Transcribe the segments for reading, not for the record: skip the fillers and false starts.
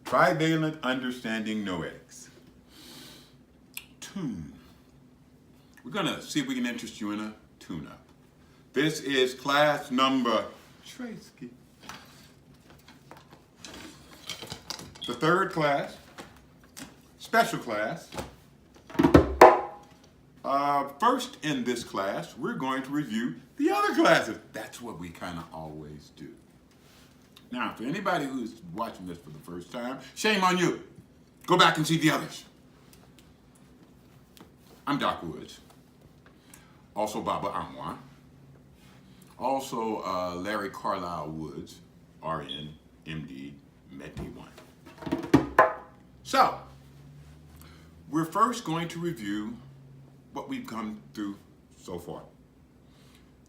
Trivalent Understanding Noetics. Tune. We're going to see if we can interest you in a tune-up. This is class number Tracy. The third class, special class. First in this class, we're going to review the other classes. That's what we kind of always do. Now, for anybody who's watching this for the first time, shame on you. Go back and see the others. I'm Doc Woods. Also Baba Anwar. Also Larry Carlisle Woods, RN, MD, Med T.U.N. So, we're first going to review what we've come through so far.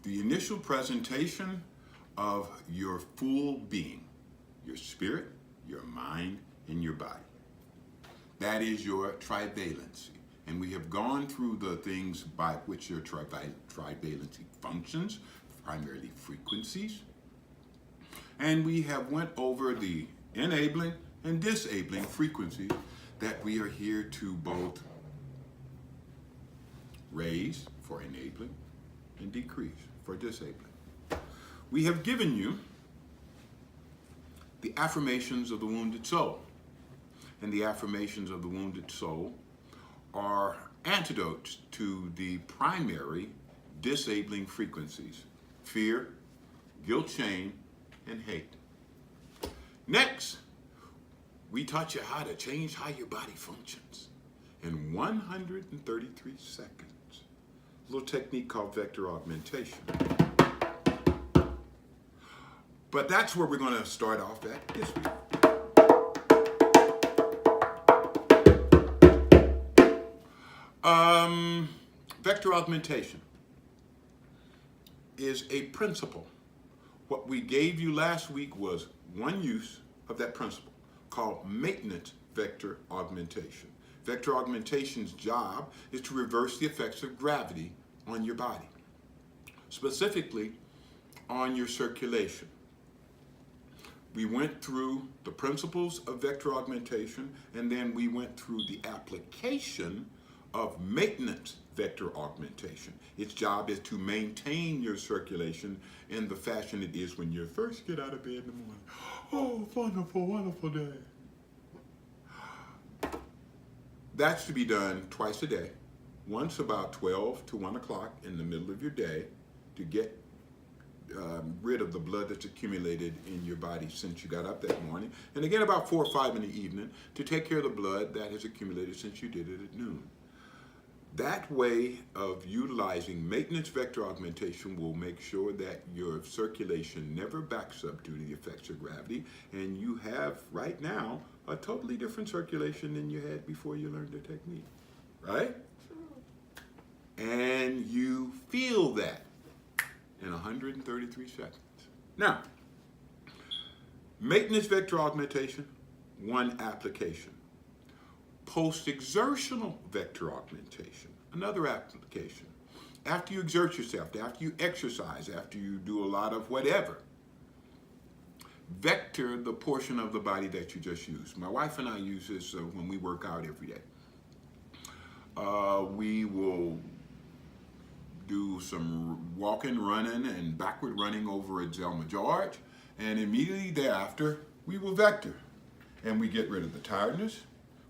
The initial presentation of your full being, your spirit, your mind, and your body. That is your trivalency. And we have gone through the things by which your trivalency functions, primarily frequencies. And we have went over the enabling and disabling frequencies that we are here to both raise for enabling and decrease for disabling. We have given you the affirmations of the wounded soul. And the affirmations of the wounded soul are antidotes to the primary disabling frequencies: fear, guilt, shame, and hate. Next, we taught you how to change how your body functions in 133 seconds. A little technique called vector augmentation. But that's where we're going to start off at this week. Vector augmentation is a principle. What we gave you last week was one use of that principle called maintenance vector augmentation. Vector augmentation's job is to reverse the effects of gravity on your body, specifically on your circulation. We went through the principles of vector augmentation, and then we went through the application of maintenance vector augmentation. Its job is to maintain your circulation in the fashion it is when you first get out of bed in the morning. Oh, wonderful, wonderful day. That's to be done twice a day, once about 12 to 1 o'clock in the middle of your day to get rid of the blood that's accumulated in your body since you got up that morning, and again about 4 or 5 in the evening to take care of the blood that has accumulated since you did it at noon. That way of utilizing maintenance vector augmentation will make sure that your circulation never backs up due to the effects of gravity, and you have right now a totally different circulation than you had before you learned the technique, right? And you feel that in 133 seconds. Now, maintenance vector augmentation, one application. Post-exertional vector augmentation, another application. After you exert yourself, after you exercise, after you do a lot of whatever, vector the portion of the body that you just used. My wife and I use this when we work out every day. We will do some walking, running, and backward running over at Zelma George, and immediately thereafter, we will vector. And we get rid of the tiredness.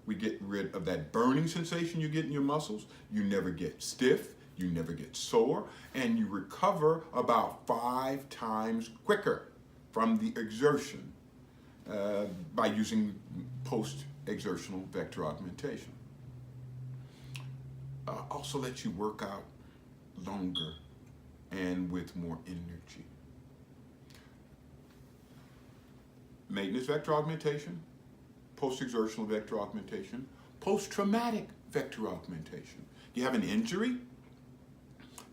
We get rid of that burning sensation you get in your muscles. You never get stiff, you never get sore, and you recover about 5 times quicker from the exertion by using post-exertional vector augmentation. Also lets you work out longer and with more energy. Maintenance vector augmentation, post-exertional vector augmentation, post-traumatic vector augmentation. You have an injury,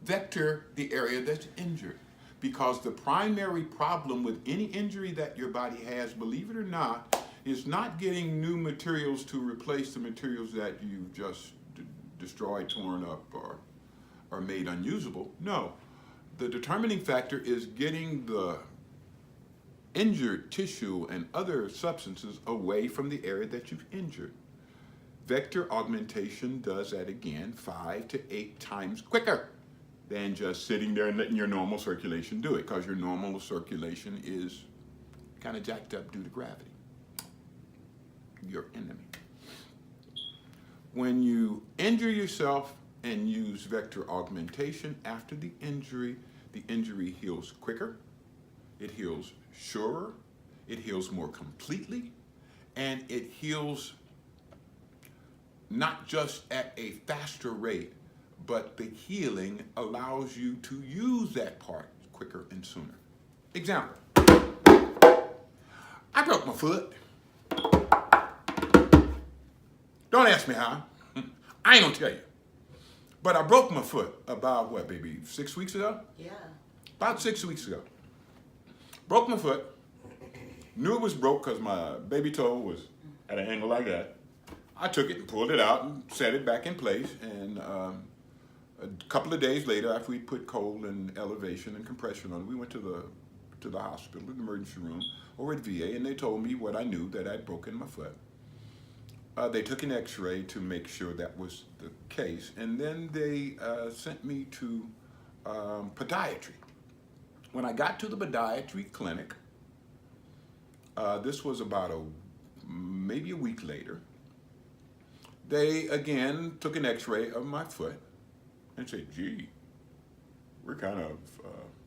vector the area that's injured. Because the primary problem with any injury that your body has, believe it or not, is not getting new materials to replace the materials that you've just destroyed, torn up, or made unusable. No, the determining factor is getting the injured tissue and other substances away from the area that you've injured. Vector augmentation does that again 5 to 8 times quicker than just sitting there and letting your normal circulation do it, because your normal circulation is kind of jacked up due to gravity. Your enemy. When you injure yourself and use vector augmentation after the injury heals quicker, it heals surer, it heals more completely, and it heals not just at a faster rate, but the healing allows you to use that part quicker and sooner. Example, I broke my foot. Don't ask me how. I ain't gonna tell you. But I broke my foot about, what, baby, 6 weeks ago? Yeah. About 6 weeks ago. Broke my foot. Knew it was broke because my baby toe was at an angle like that. I took it and pulled it out and set it back in place. And a couple of days later, after we put cold and elevation and compression on it, we went to the hospital, the emergency room, or at VA, and they told me what I knew, that I'd broken my foot. They took an x-ray to make sure that was the case, and then they sent me to podiatry. When I got to the podiatry clinic, this was about maybe a week later, they again took an x-ray of my foot and said, gee, we're kind of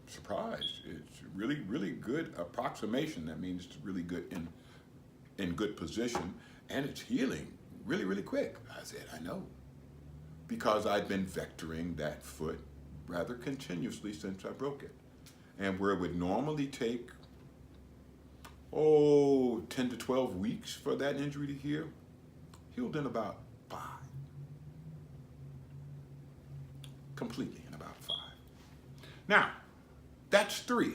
surprised. It's really, really good approximation. That means it's really good in good position, and it's healing really, really quick. I said, I know, because I've been vectoring that foot rather continuously since I broke it. And where it would normally take, 10 to 12 weeks for that injury to heal, healed in about 5. Completely in about 5. Now, that's 3.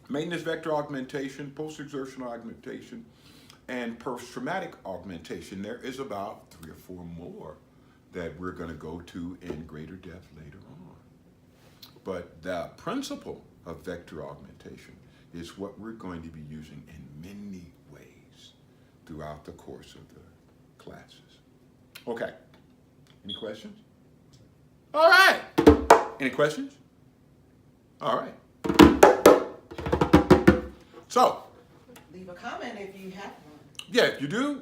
Maintenance vector augmentation, post-exertional augmentation, and post-traumatic augmentation. There is about 3 or 4 more that we're going to go to in greater depth later on. But the principle of vector augmentation is what we're going to be using in many ways throughout the course of the classes. Okay, any questions? All right, any questions? All right. So, Leave a comment if you have one. yeah, if you do,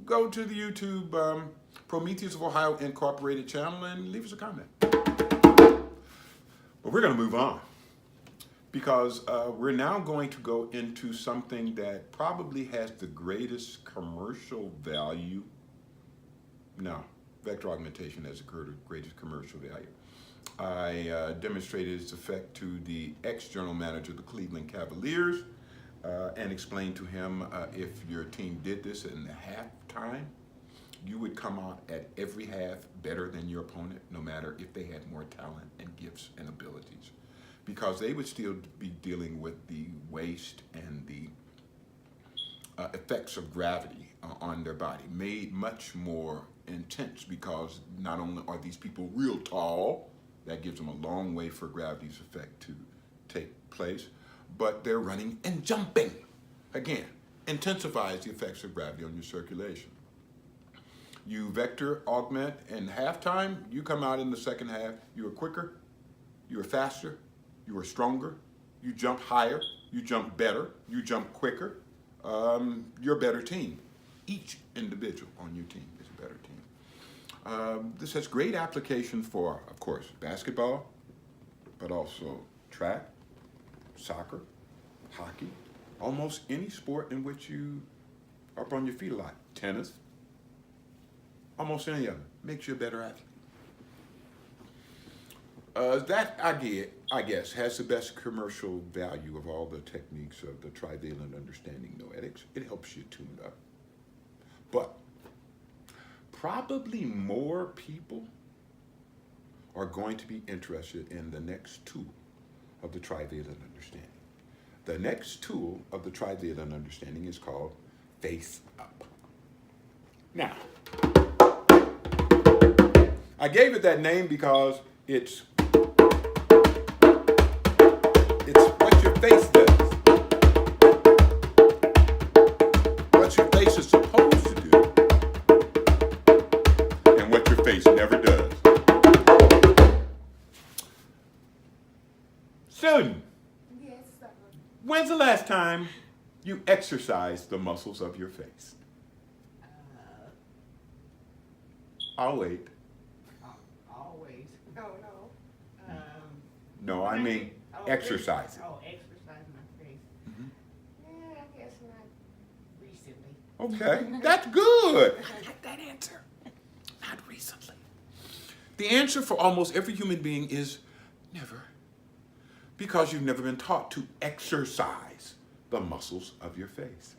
go to the YouTube Prometheus of Ohio Incorporated channel and leave us a comment. But we're going to move on, because we're now going to go into something that probably has the greatest commercial value. No, vector augmentation has the greatest commercial value. I demonstrated its effect to the ex-general manager of the Cleveland Cavaliers and explained to him if your team did this in the halftime, you would come out at every half better than your opponent, no matter if they had more talent and gifts and abilities, because they would still be dealing with the waste and the effects of gravity on their body, made much more intense, because not only are these people real tall, that gives them a long way for gravity's effect to take place, but they're running and jumping. Again, intensifies the effects of gravity on your circulation. You vector augment in halftime, you come out in the second half, you are quicker, you are faster, you are stronger, you jump higher, you jump better, you jump quicker, you're a better team. Each individual on your team is a better team. This has great application for, of course, basketball, but also track, soccer, hockey, almost any sport in which you are up on your feet a lot. Tennis, almost any of them makes you a better athlete. That I guess, has the best commercial value of all the techniques of the trivalent understanding noetics. It helps you tune up. But probably more people are going to be interested in the next tool of the trivalent understanding. The next tool of the trivalent understanding is called Face Up. Now, I gave it that name because it's what your face does. you exercise the muscles of your face? I'll wait. Always. No. No, I mean exercise. Exercise my face. Yeah, I guess not recently. Okay, that's good. I like that answer. Not recently. The answer for almost every human being is never. Because you've never been taught to exercise the muscles of your face.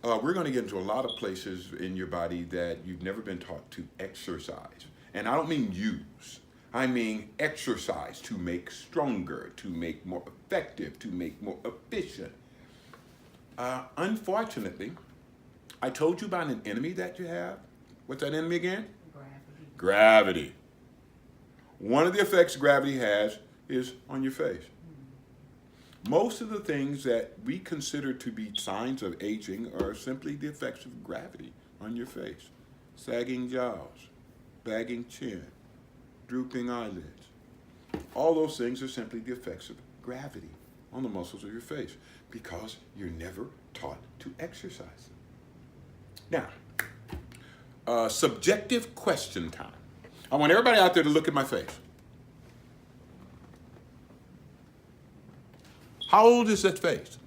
We're going to get into a lot of places in your body that you've never been taught to exercise. And I don't mean use. I mean exercise to make stronger, to make more effective, to make more efficient. Unfortunately, I told you about an enemy that you have. What's that enemy again? Gravity. One of the effects gravity has is on your face. Most of the things that we consider to be signs of aging are simply the effects of gravity on your face. Sagging jaws, bagging chin, drooping eyelids. All those things are simply the effects of gravity on the muscles of your face because you're never taught to exercise them. Now, subjective question time. I want everybody out there to look at my face. How old is that face?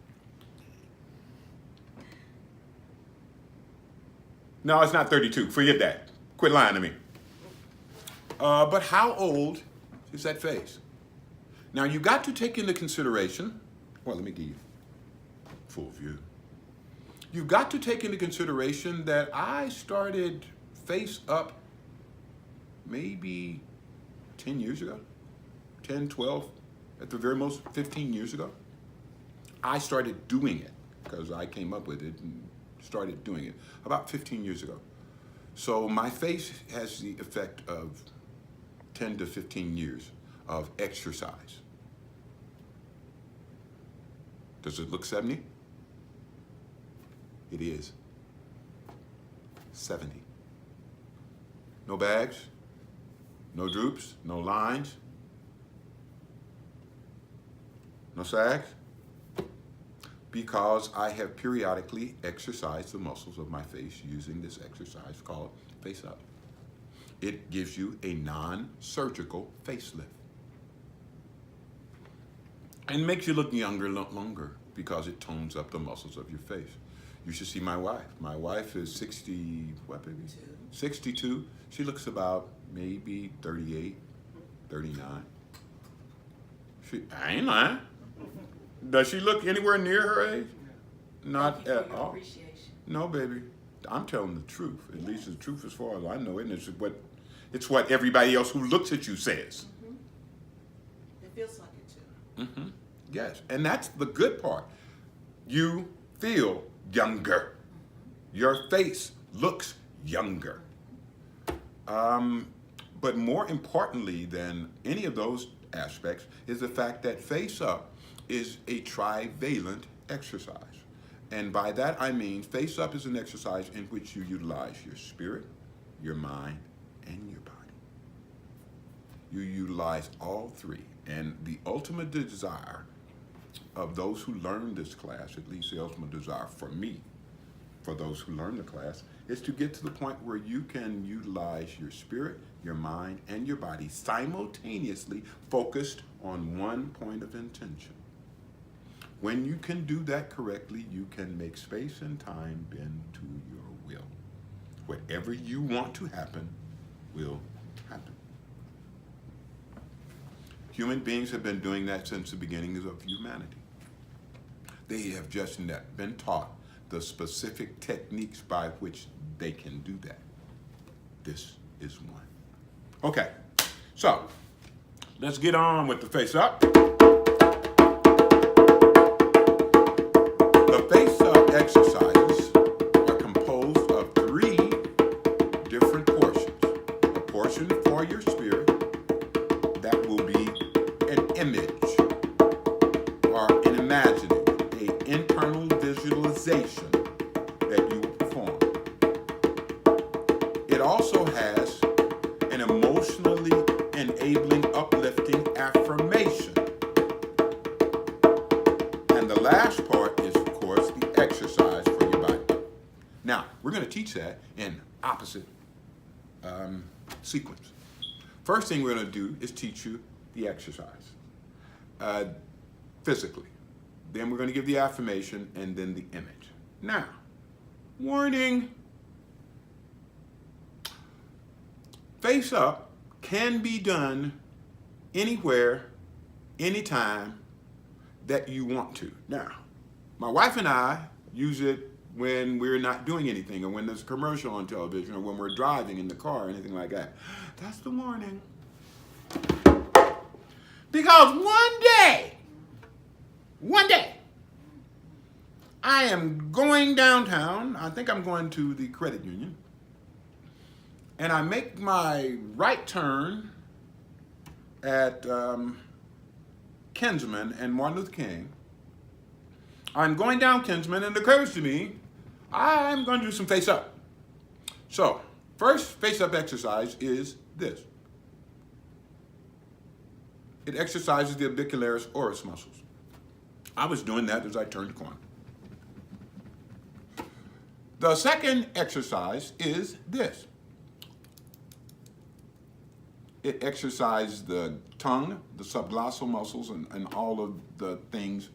No, it's not 32. Forget that. Quit lying to me. But how old is that face? Now, you got to take into consideration, well, let me give you full view. You've got to take into consideration that I started face up maybe 10 years ago, 10, 12, at the very most 15 years ago. I started doing it because I came up with it and started doing it about 15 years ago. So my face has the effect of 10 to 15 years of exercise. Does it look 70? It is 70. No bags, no droops, no lines, no sags. Because I have periodically exercised the muscles of my face using this exercise called Face Up. It gives you a non-surgical facelift. And makes you look younger longer because it tones up the muscles of your face. You should see my wife. My wife is 60, what baby? 62. She looks about maybe 38, 39. I ain't lying. Does she look anywhere near her age? Not at all. No, baby. I'm telling the truth. At least the truth as far as I know it. And it's what everybody else who looks at you says. Mm-hmm. It feels like it too. Mm-hmm. Yes. And that's the good part. You feel younger. Your face looks younger. But more importantly than any of those aspects is the fact that Face Up is a trivalent exercise. And by that I mean Face Up is an exercise in which you utilize your spirit, your mind, and your body. You utilize all three. And the ultimate desire of those who learn this class, at least the ultimate desire for me, for those who learn the class, is to get to the point where you can utilize your spirit, your mind, and your body simultaneously focused on one point of intention. When you can do that correctly, you can make space and time bend to your will. Whatever you want to happen will happen. Human beings have been doing that since the beginning of humanity. They have just been taught the specific techniques by which they can do that. This is one. Okay, so let's get on with the Face Up. The Face Up exercises are composed of 3 different portions. A portion for your spirit that will be an image or an imagining, an internal visualization that you will perform. It also has an emotionally enabling, uplifting affirmation. And the last part is, of course, we're going to teach that in opposite sequence. First thing we're going to do is teach you the exercise physically. Then we're going to give the affirmation and then the image. Now, warning, face up can be done anywhere, anytime that you want to. Now, my wife and I use it when we're not doing anything, or when there's a commercial on television, or when we're driving in the car, or anything like that. That's the warning. Because one day, I am going downtown. I think I'm going to the credit union. And I make my right turn at Kinsman and Martin Luther King. I'm going down Kinsman, and it occurs to me, I'm going to do some face up. So, first face up exercise is this. It exercises the orbicularis oris muscles. I was doing that as I turned the corner. The second exercise is this. It exercises the tongue, the subglossal muscles, and all of the things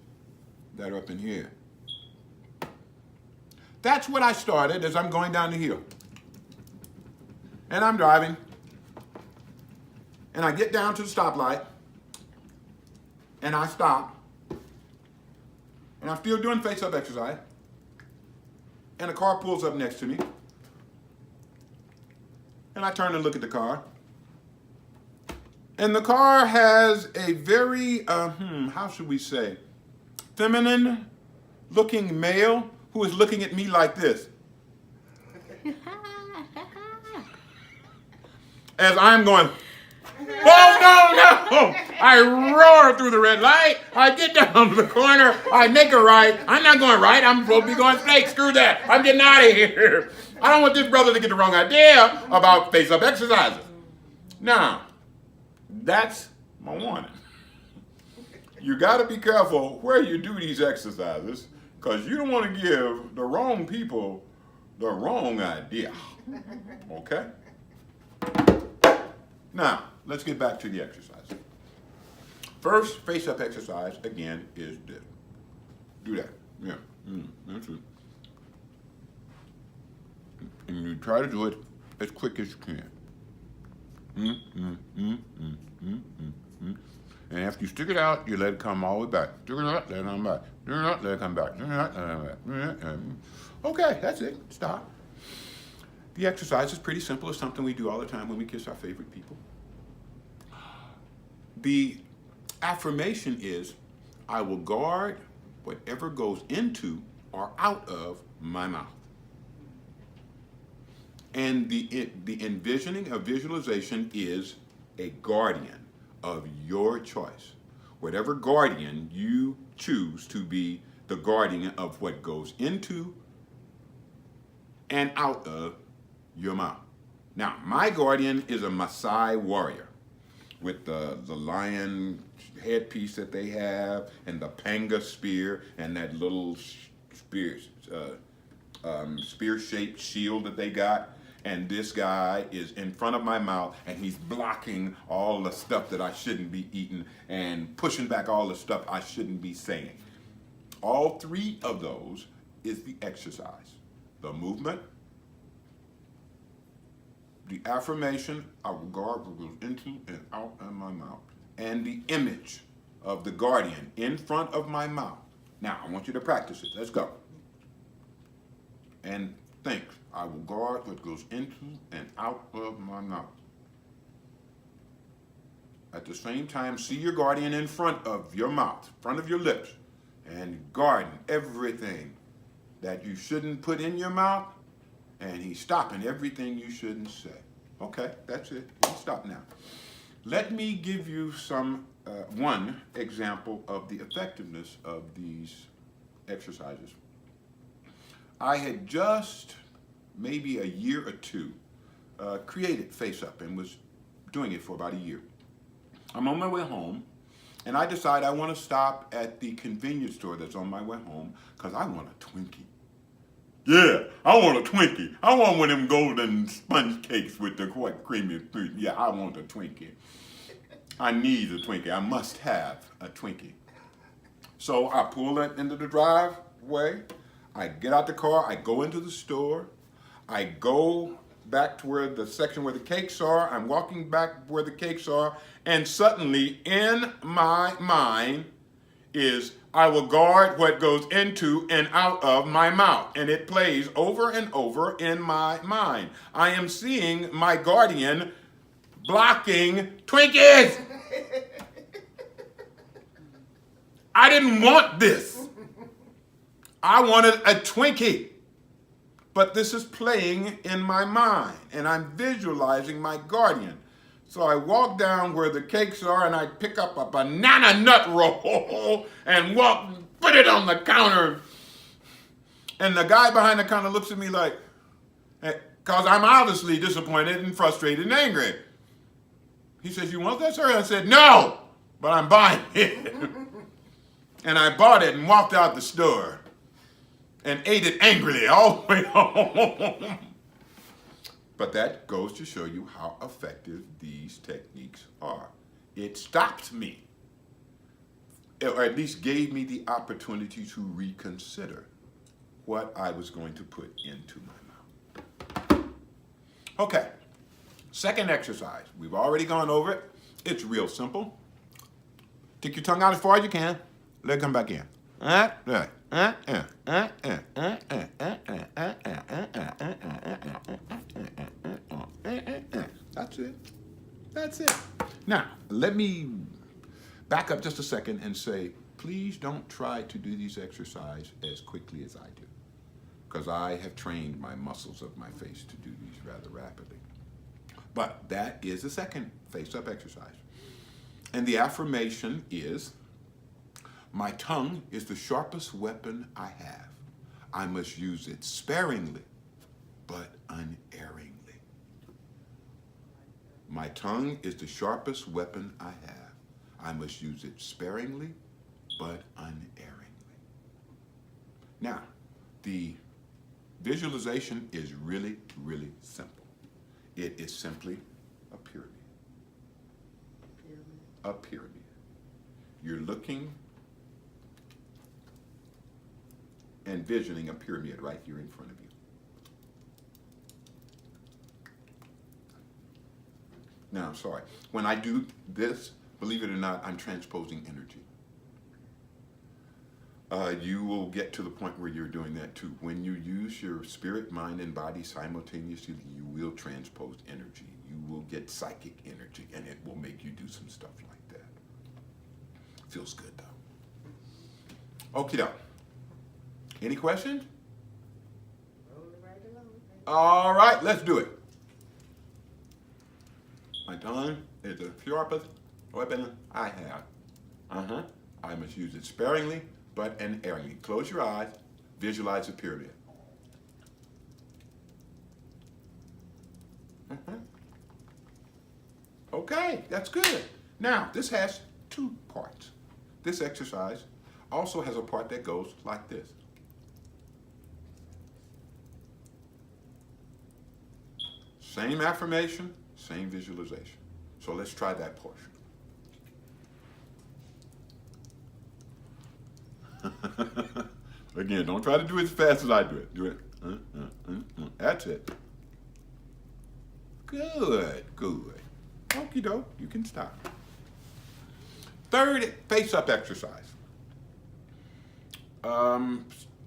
that are up in here. That's what I started as I'm going down the hill. And I'm driving. And I get down to the stoplight. And I stop. And I'm still doing face-up exercise. And a car pulls up next to me. And I turn and look at the car. And the car has a very, how should we say, feminine looking male who is looking at me like this. As I'm going, oh no! I roar through the red light. I get down to the corner. I make a right. I'm not going right. I'm supposed to be going straight. Screw that. I'm getting out of here. I don't want this brother to get the wrong idea about face-up exercises. Now, that's my warning. You got to be careful where you do these exercises, because you don't want to give the wrong people the wrong idea. Okay? Now, let's get back to the exercise. First face-up exercise, again, is this. Do that. Yeah. That's it. And you try to do it as quick as you can. And after you stick it out, you let it come all the way back. Stick it out, let it come back. Stick it out, let it come back. Stick it out, let it come back. Okay, that's it. Stop. The exercise is pretty simple. It's something we do all the time when we kiss our favorite people. The affirmation is, I will guard whatever goes into or out of my mouth. And the envisioning of visualization is a guardian of your choice. Whatever guardian you choose to be the guardian of what goes into and out of your mouth. Now, my guardian is a Maasai warrior with the lion headpiece that they have, and the panga spear, and that little spear-shaped shield that they got. And this guy is in front of my mouth, and he's blocking all the stuff that I shouldn't be eating and pushing back all the stuff I shouldn't be saying. All three of those is the exercise. The movement, the affirmation, I will guard what goes into and out of my mouth, and the image of the guardian in front of my mouth. Now, I want you to practice it. Let's go. And think, I will guard what goes into and out of my mouth. At the same time, see your guardian in front of your mouth, front of your lips, and guarding everything that you shouldn't put in your mouth, and he's stopping everything you shouldn't say. Okay, that's it. Stop now. Let me give you one example of the effectiveness of these exercises. I had just, maybe a year or two, created Face Up and was doing it for about a year. I'm on my way home, and I decide I want to stop at the convenience store that's on my way home because I want a Twinkie. Yeah, I want a Twinkie. I want one of them golden sponge cakes with the white creamy fruit. Yeah, I want a Twinkie. I need a Twinkie. I must have a Twinkie. So I pull it into the driveway. I get out the car. I go into the store. I go back to where the section where the cakes are. I'm walking back where the cakes are. And suddenly in my mind is I will guard what goes into and out of my mouth. And it plays over and over in my mind. I am seeing my guardian blocking Twinkies. I didn't want this. I wanted a Twinkie. But this is playing in my mind, and I'm visualizing my guardian. So I walk down where the cakes are, and I pick up a banana nut roll and put it on the counter. And the guy behind the counter looks at me like, because I'm obviously disappointed and frustrated and angry. He says, "You want that, sir?" I said, "No, but I'm buying it." And I bought it and walked out the store and ate it angrily all the way home. But that goes to show you how effective these techniques are. It stopped me, or at least gave me the opportunity to reconsider what I was going to put into my mouth. Okay, second exercise. We've already gone over it. It's real simple. Stick your tongue out as far as you can. Let it come back in. That's it. That's it. Now, let me back up just a second and say, please don't try to do these exercises as quickly as I do, because I have trained my muscles of my face to do these rather rapidly. But that is the second face-up exercise. And the affirmation is, my tongue is the sharpest weapon I have. I must use it sparingly, but unerringly. My tongue is the sharpest weapon I have. I must use it sparingly, but unerringly. Now, the visualization is really, really simple. It is simply a pyramid. A pyramid. You're looking, envisioning a pyramid right here in front of you. Now, I'm sorry. When I do this, believe it or not, I'm transposing energy. You will get to the point where you're doing that too. When you use your spirit, mind, and body simultaneously, you will transpose energy. You will get psychic energy, and it will make you do some stuff like that. Feels good, though. Okie doke. Any questions? Rolling right along. All right, let's do it. My tongue is the sharpest weapon I have. I must use it sparingly, but unerringly. Close your eyes. Visualize a pyramid. Okay, that's good. Now, this has two parts. This exercise also has a part that goes like this. Same affirmation, same visualization. So let's try that portion. Again, don't try to do it as fast as I do it. Do it. That's it. Good, good. Okie doke, you can stop. Third face-up exercise.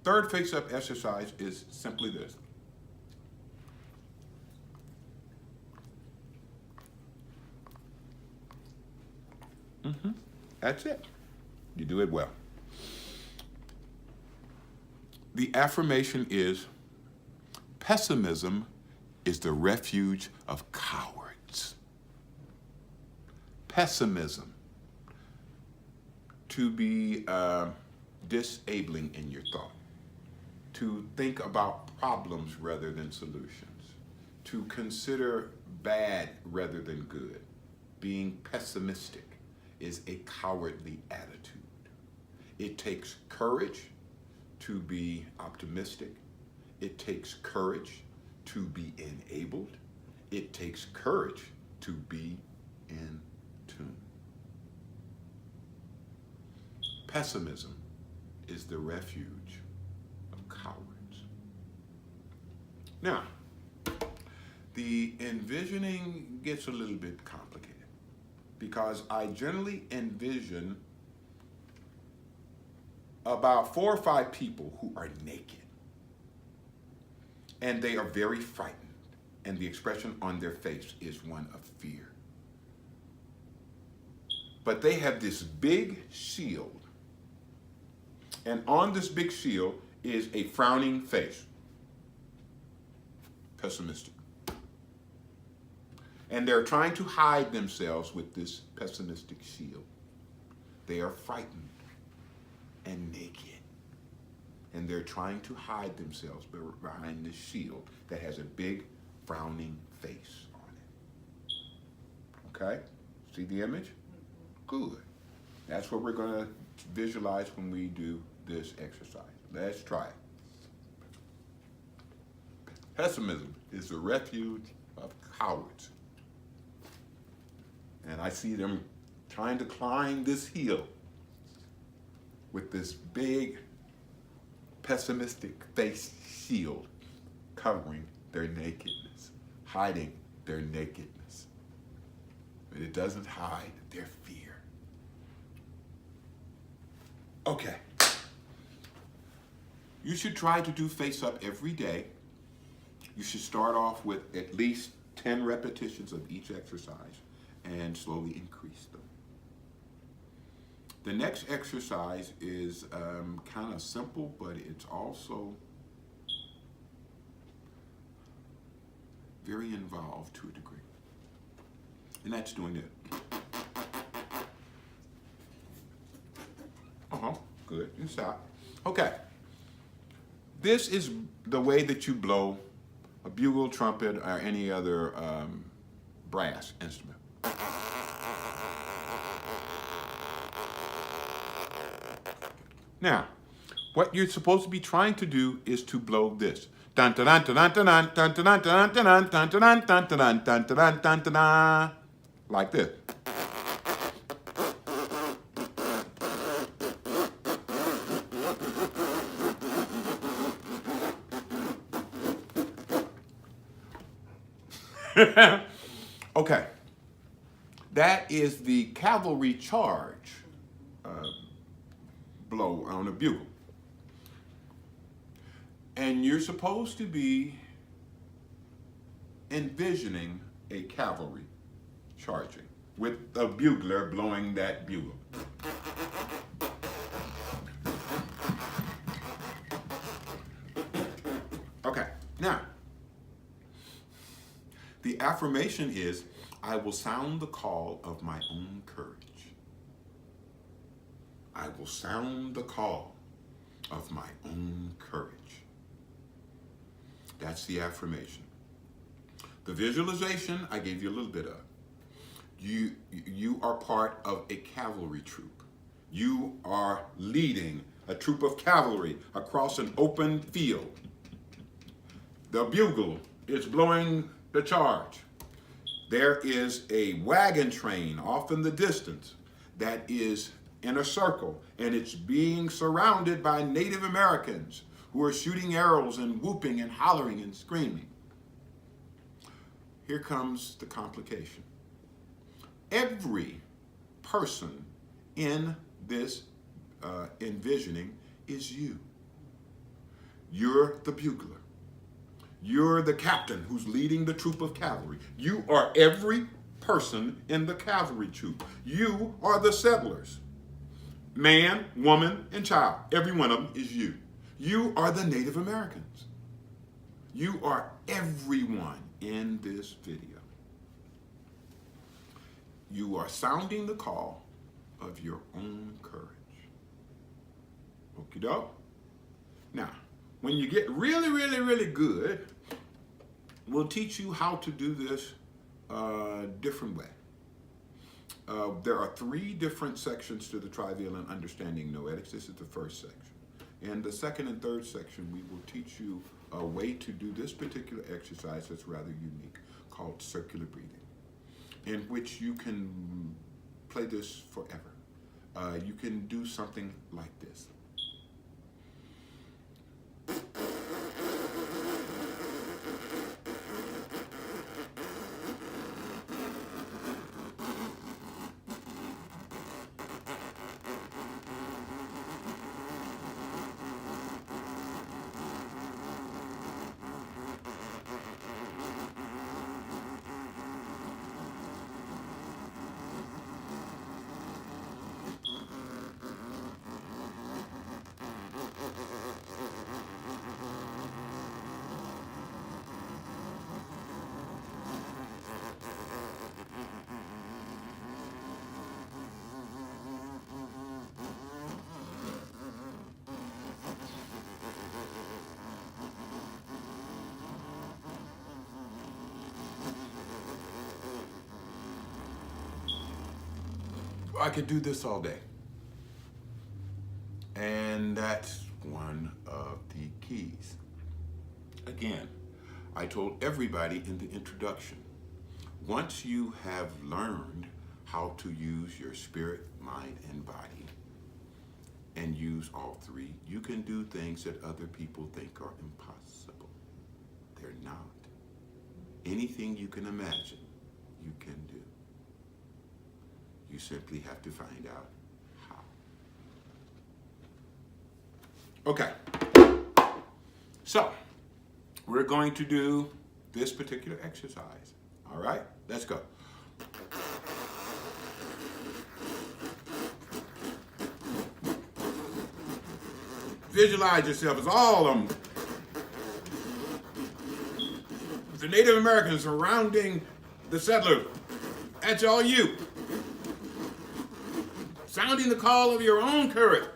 Third face-up exercise is simply this. That's it. You do it well. The affirmation is, pessimism is the refuge of cowards. Pessimism. To be disabling in your thought. To think about problems rather than solutions. To consider bad rather than good. Being pessimistic is a cowardly attitude. It takes courage to be optimistic. It takes courage to be enabled. It takes courage to be in tune. Pessimism is the refuge of cowards. Now, the envisioning gets a little bit complicated because I generally envision about 4 or 5 people who are naked and they are very frightened, and the expression on their face is one of fear. But they have this big shield, and on this big shield is a frowning face, pessimistic. And they're trying to hide themselves with this pessimistic shield. They are frightened and naked. And they're trying to hide themselves behind this shield that has a big frowning face on it. Okay? See the image? Good. That's what we're going to visualize when we do this exercise. Let's try it. Pessimism is the refuge of cowards. And I see them trying to climb this hill with this big pessimistic face shield covering their nakedness, hiding their nakedness. But it doesn't hide their fear. Okay. You should try to do face up every day. You should start off with at least 10 repetitions of each exercise and slowly increase them. The next exercise is kind of simple, but it's also very involved to a degree. And that's doing it. Good. You stop. Okay. This is the way that you blow a bugle, trumpet, or any other brass instrument. Now, what you're supposed to be trying to do is to blow this. Dun dun dun dun dun dun dun dun dun dun dun dun dun dun dun dun dun dun dun dun, like this. Okay, that is the cavalry charge blow on a bugle. And you're supposed to be envisioning a cavalry charging with a bugler blowing that bugle. Okay, now, the affirmation is, I will sound the call of my own courage. I will sound the call of my own courage. That's the affirmation. The visualization, I gave you a little bit of. You are part of a cavalry troop. You are leading a troop of cavalry across an open field. The bugle is blowing the charge. There is a wagon train off in the distance that is in a circle, and it's being surrounded by Native Americans who are shooting arrows and whooping and hollering and screaming. Here comes the complication. Every person in this envisioning is you. You're the bugler. You're the captain who's leading the troop of cavalry. You are every person in the cavalry troop. You are the settlers. Man, woman, and child. Every one of them is you. You are the Native Americans. You are everyone in this video. You are sounding the call of your own courage. Okie doke? Now, when you get really, really, really good, we'll teach you how to do this a different way. There are 3 different sections to the trivial and understanding noetics. This is the first section. In the second and third section, we will teach you a way to do this particular exercise that's rather unique, called circular breathing, in which you can play this forever. You can do something like this. I could do this all day. And that's one of the keys. Again, I told everybody in the introduction, once you have learned how to use your spirit, mind, and body, and use all three, you can do things that other people think are impossible. They're not. Anything you can imagine, you can do. You simply have to find out how. Okay. So, we're going to do this particular exercise. All right? Let's go. Visualize yourself as all of them. The Native Americans surrounding the settlers. That's all you. Sounding the call of your own courage.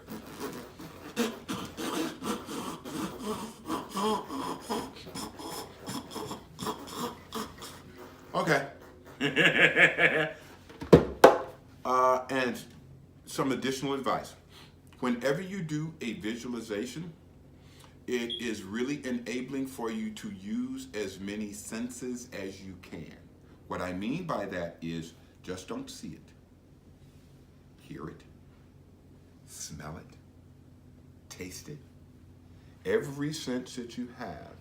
Okay. And some additional advice. Whenever you do a visualization, it is really enabling for you to use as many senses as you can. What I mean by that is just don't see it. Hear it, smell it, taste it. Every sense that you have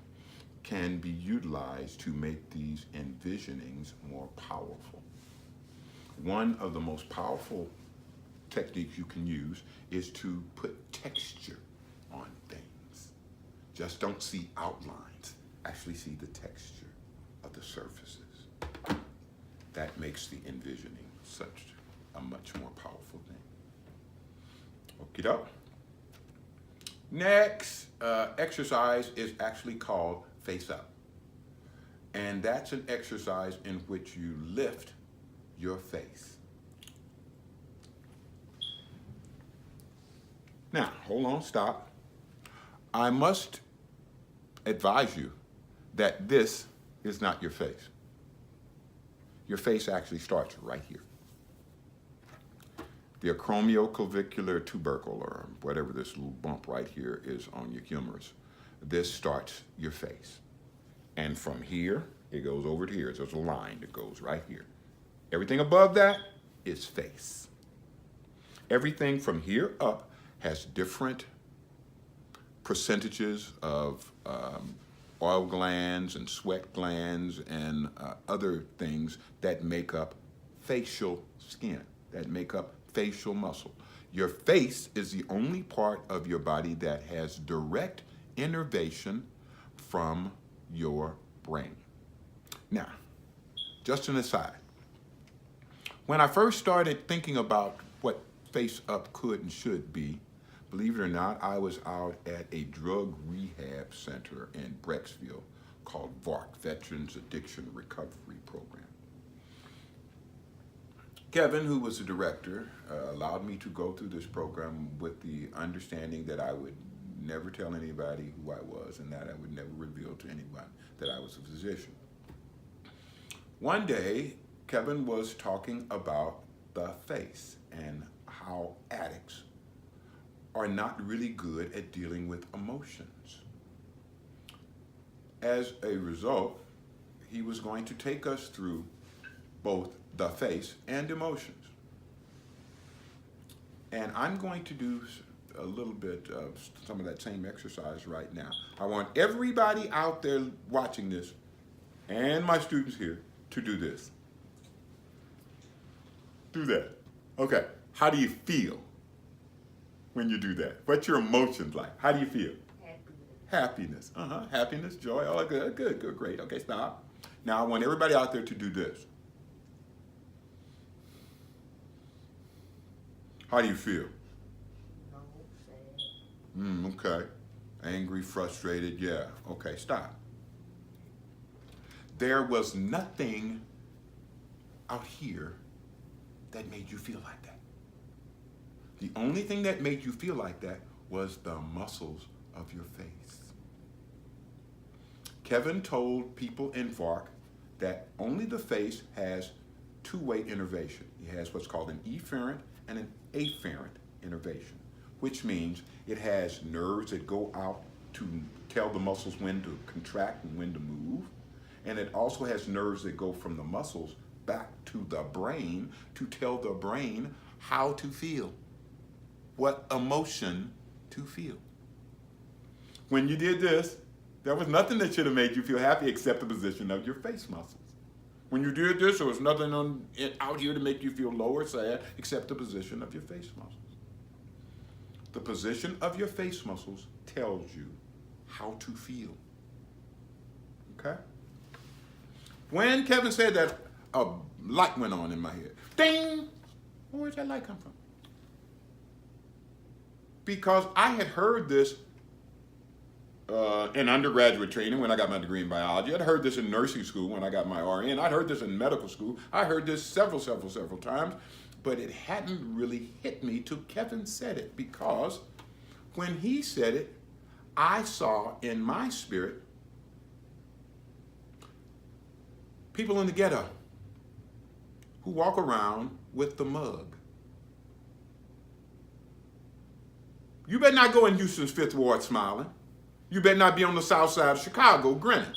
can be utilized to make these envisionings more powerful. One of the most powerful techniques you can use is to put texture on things. Just don't see outlines, actually see the texture of the surfaces. That makes the envisioning such a much more powerful thing. Okie doke. Next exercise is actually called face up. And that's an exercise in which you lift your face. Now, hold on, stop. I must advise you that this is not your face. Your face actually starts right here. The acromioclavicular tubercle, or whatever this little bump right here is on your humerus, this starts your face. And from here, it goes over to here. There's a line that goes right here. Everything above that is face. Everything from here up has different percentages of oil glands and sweat glands and other things that make up facial skin, that make up facial muscle. Your face is the only part of your body that has direct innervation from your brain. Now, just an aside. When I first started thinking about what face up could and should be, believe it or not, I was out at a drug rehab center in Brecksville called VARC, Veterans Addiction Recovery Program. Kevin, who was the director, allowed me to go through this program with the understanding that I would never tell anybody who I was and that I would never reveal to anyone that I was a physician. One day, Kevin was talking about the face and how addicts are not really good at dealing with emotions. As a result, he was going to take us through both the face and emotions. And I'm going to do a little bit of some of that same exercise right now. I want everybody out there watching this and my students here to do this. Do that. Okay. How do you feel when you do that? What's your emotions like? How do you feel? Happiness. Happiness. Happiness, joy. Oh, good, good, good, great. Okay, stop. Now I want everybody out there to do this. How do you feel? No, sad. Okay. Angry, frustrated, yeah. Okay, stop. There was nothing out here that made you feel like that. The only thing that made you feel like that was the muscles of your face. Kevin told people in VARC that only the face has two-way innervation. It has what's called an efferent and an afferent innervation, which means it has nerves that go out to tell the muscles when to contract and when to move. And it also has nerves that go from the muscles back to the brain to tell the brain how to feel, what emotion to feel. When you did this, there was nothing that should have made you feel happy except the position of your face muscles. When you did this, there was nothing out here to make you feel low or sad except the position of your face muscles. The position of your face muscles tells you how to feel. Okay? When Kevin said that, a light went on in my head. Ding! Where'd that light come from? Because I had heard this in undergraduate training when I got my degree in biology. I'd heard this in nursing school when I got my RN. I'd heard this in medical school. I heard this several times, but it hadn't really hit me till Kevin said it, because when he said it, I saw in my spirit people in the ghetto who walk around with the mug. You better not go in Houston's Fifth Ward smiling. You better not be on the south side of Chicago grinning.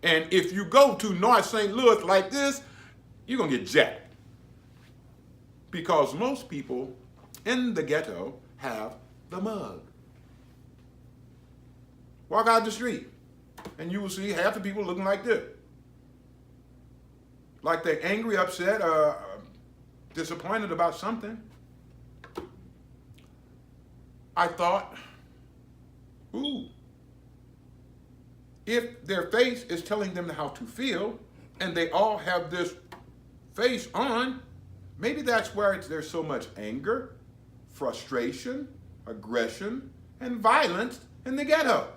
And if you go to North St. Louis like this, you're going to get jacked. Because most people in the ghetto have the mug. Walk out the street, and you will see half the people looking like this. Like they're angry, upset, disappointed about something. I thought, ooh, if their face is telling them how to feel, and they all have this face on, maybe that's where there's so much anger, frustration, aggression, and violence in the ghetto.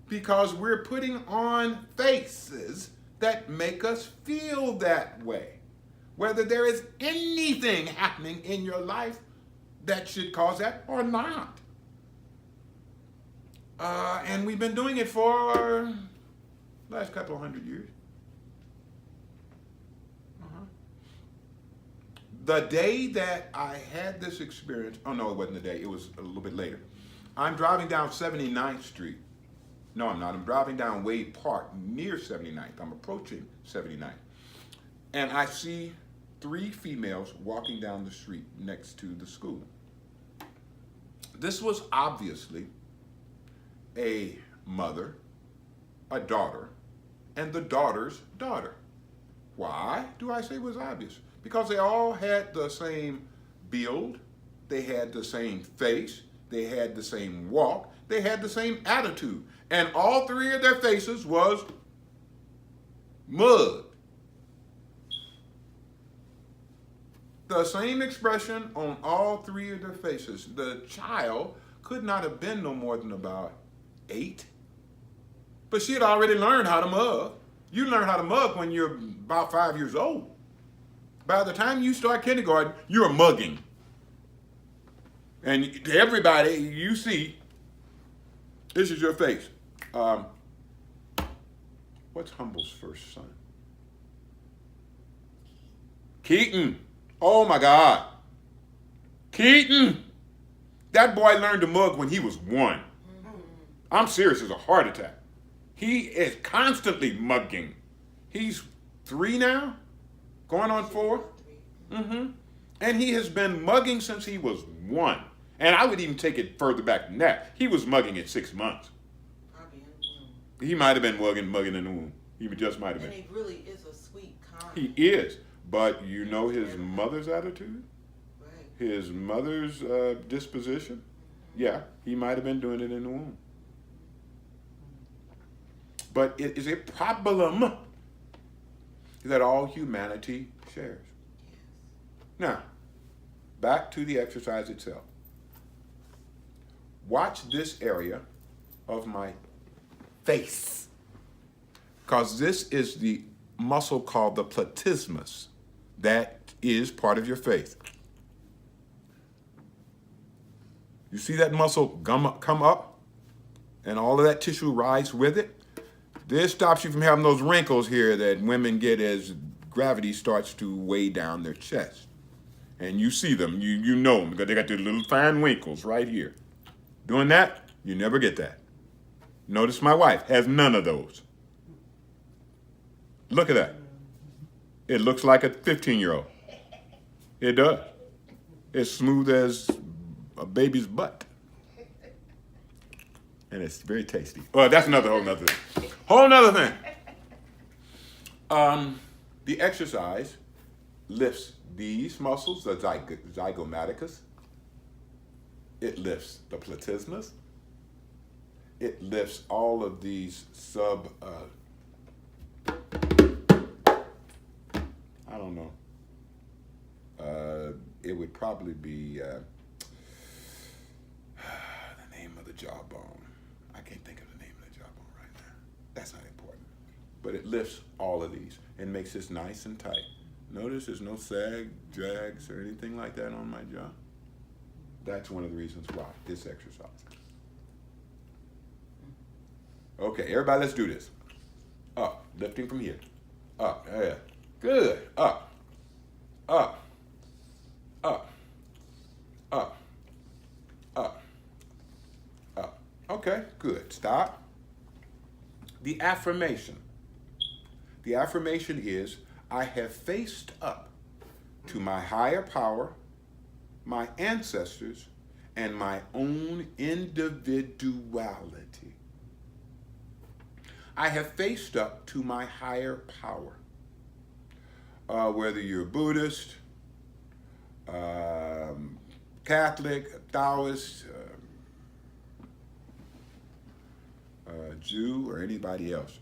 Because we're putting on faces that make us feel that way. Whether there is anything happening in your life that should cause that or not. And we've been doing it for the last couple of 100 years. The day that I had this experience, oh no, it wasn't the day, it was a little bit later. I'm driving down 79th Street. No, I'm not. I'm driving down Wade Park near 79th. I'm approaching 79th. And I see 3 females walking down the street next to the school. This was obviously a mother, a daughter, and the daughter's daughter. Why do I say it was obvious? Because they all had the same build, they had the same face, they had the same walk, they had the same attitude. And all 3 of their faces was mud. The same expression on all 3 of their faces. The child could not have been no more than about 8. But she had already learned how to mug. You learn how to mug when you're about 5 years old. By the time you start kindergarten, you're mugging. And everybody you see, this is your face. What's Humble's first son? Keaton. Oh my God. Keaton. That boy learned to mug when he was 1. I'm serious, it's a heart attack. He is constantly mugging. He's 3 now, going on 4. And he has been mugging since he was 1. And I would even take it further back than that. He was mugging at 6 months. Probably in the womb. He might have been mugging in the womb. He just might have And been. he really is a sweet, kind. He is. But you know his mother's attitude? Right. His mother's disposition? Yeah, he might have been doing it in the womb. But it is a problem that all humanity shares. Yes. Now, back to the exercise itself. Watch this area of my face, because this is the muscle called the platysmus that is part of your face. You see that muscle come up and all of that tissue rise with it? This stops you from having those wrinkles here that women get as gravity starts to weigh down their chest. And you see them, you know them, because they got their little fine wrinkles right here. Doing that, you never get that. Notice my wife has none of those. Look at that. It looks like a 15-year-old. It does. It's smooth as a baby's butt. And it's very tasty. Well, that's whole nother thing. Whole nother thing. The exercise lifts these muscles, the zygomaticus. It lifts the platysmus. It lifts all of these I don't know. It would probably be the name of the jawbone. I can't think of the name of the jawbone right now. That's not important. But it lifts all of these and makes this nice and tight. Notice there's no sag, drags, or anything like that on my jaw. That's one of the reasons why this exercise. Okay, everybody, let's do this. Up, lifting from here. Up, yeah. Good. Up, up, up, up, up, up. Okay, good. Stop. The affirmation. The affirmation is, I have faced up to my higher power, my ancestors, and my own individuality. I have faced up to my higher power. Whether you're Buddhist, Catholic, Taoist, Jew, or anybody else,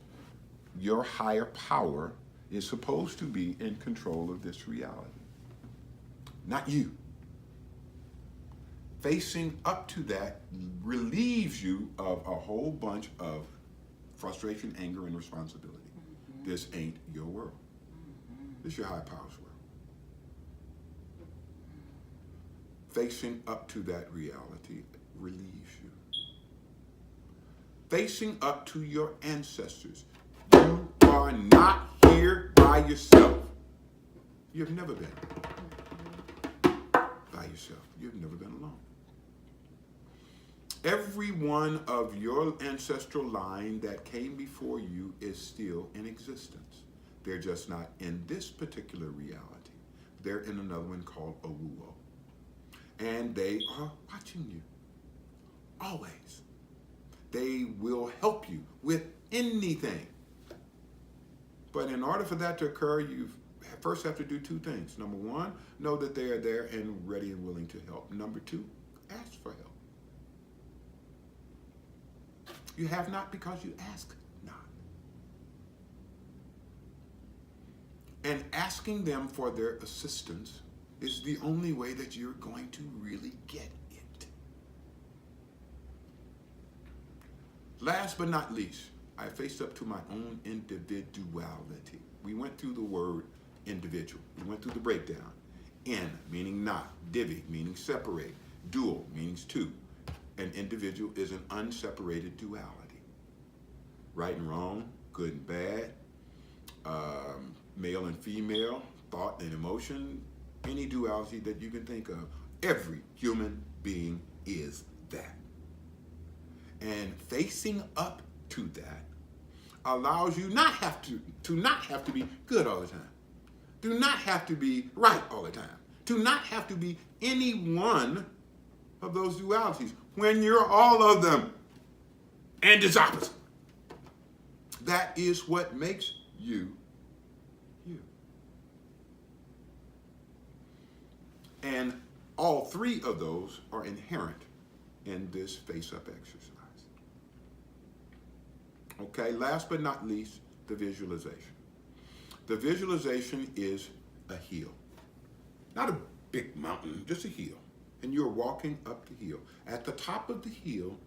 your higher power is supposed to be in control of this reality, not you. Facing up to that relieves you of a whole bunch of frustration, anger, and responsibility. This ain't your world. This is your high power's world. Facing up to that reality relieves you. Facing up to your ancestors. You are not here by yourself. You've never been by yourself. You've never been alone. Every one of your ancestral line that came before you is still in existence. They're just not in this particular reality. They're in another one called Owuo. And they are watching you. Always. They will help you with anything. But in order for that to occur, you first have to do 2 things. Number 1, know that they are there and ready and willing to help. Number 2, ask for help. You have not because you ask not. And asking them for their assistance is the only way that you're going to really get it. Last but not least, I faced up to my own individuality. We went through the word individual. We went through the breakdown. In, meaning not. Divi, meaning separate. Dual, meaning 2. An individual is an unseparated duality. Right and wrong, good and bad, male and female, thought and emotion, any duality that you can think of. Every human being is that. And facing up to that allows you not have to be good all the time. Do not have to be right all the time. Do not have to be any one of those dualities when you're all of them and it's opposite. That is what makes you, you. And all three of those are inherent in this face-up exercise. Okay, last but not least, the visualization. The visualization is a hill. Not a big mountain, just a hill. And you're walking up the hill. At the top of the hill,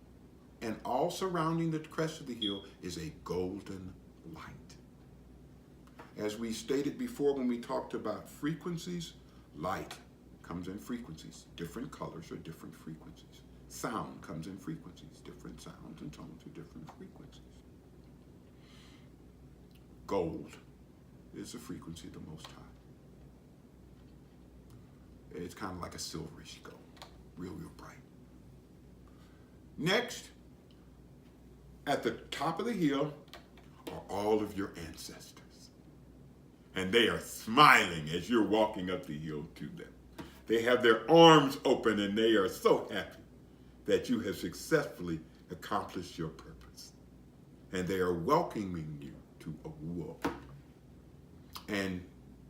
and all surrounding the crest of the hill, is a golden light. As we stated before when we talked about frequencies, light comes in frequencies. Different colors are different frequencies. Sound comes in frequencies. Different sounds and tones are different frequencies. Gold is the frequency of the Most High. It's kind of like a silverish gold, real bright. Next, at the top of the hill are all of your ancestors. And they are smiling as you're walking up the hill to them. They have their arms open and they are so happy that you have successfully accomplished your purpose. And they are welcoming you to a walk. And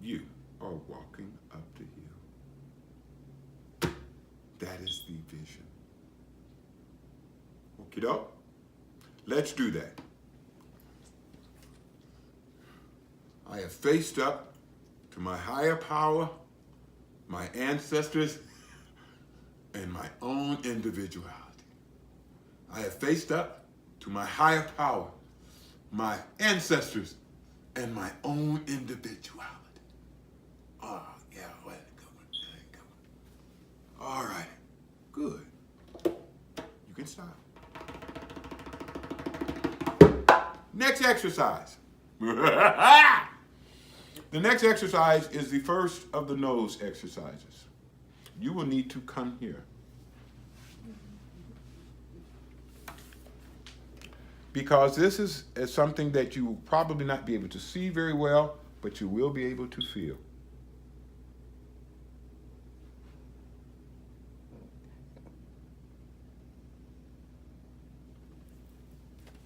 you are walking up the hill. That is the vision. Okie doke? Let's do that. I have faced up to my higher power, my ancestors, and my own individuality. I have faced up to my higher power, my ancestors, and my own individuality. Oh, yeah, well, good one. All right, good. You can stop. Next exercise. The next exercise is the first of the nose exercises. You will need to come here. Because this is something that you will probably not be able to see very well, but you will be able to feel.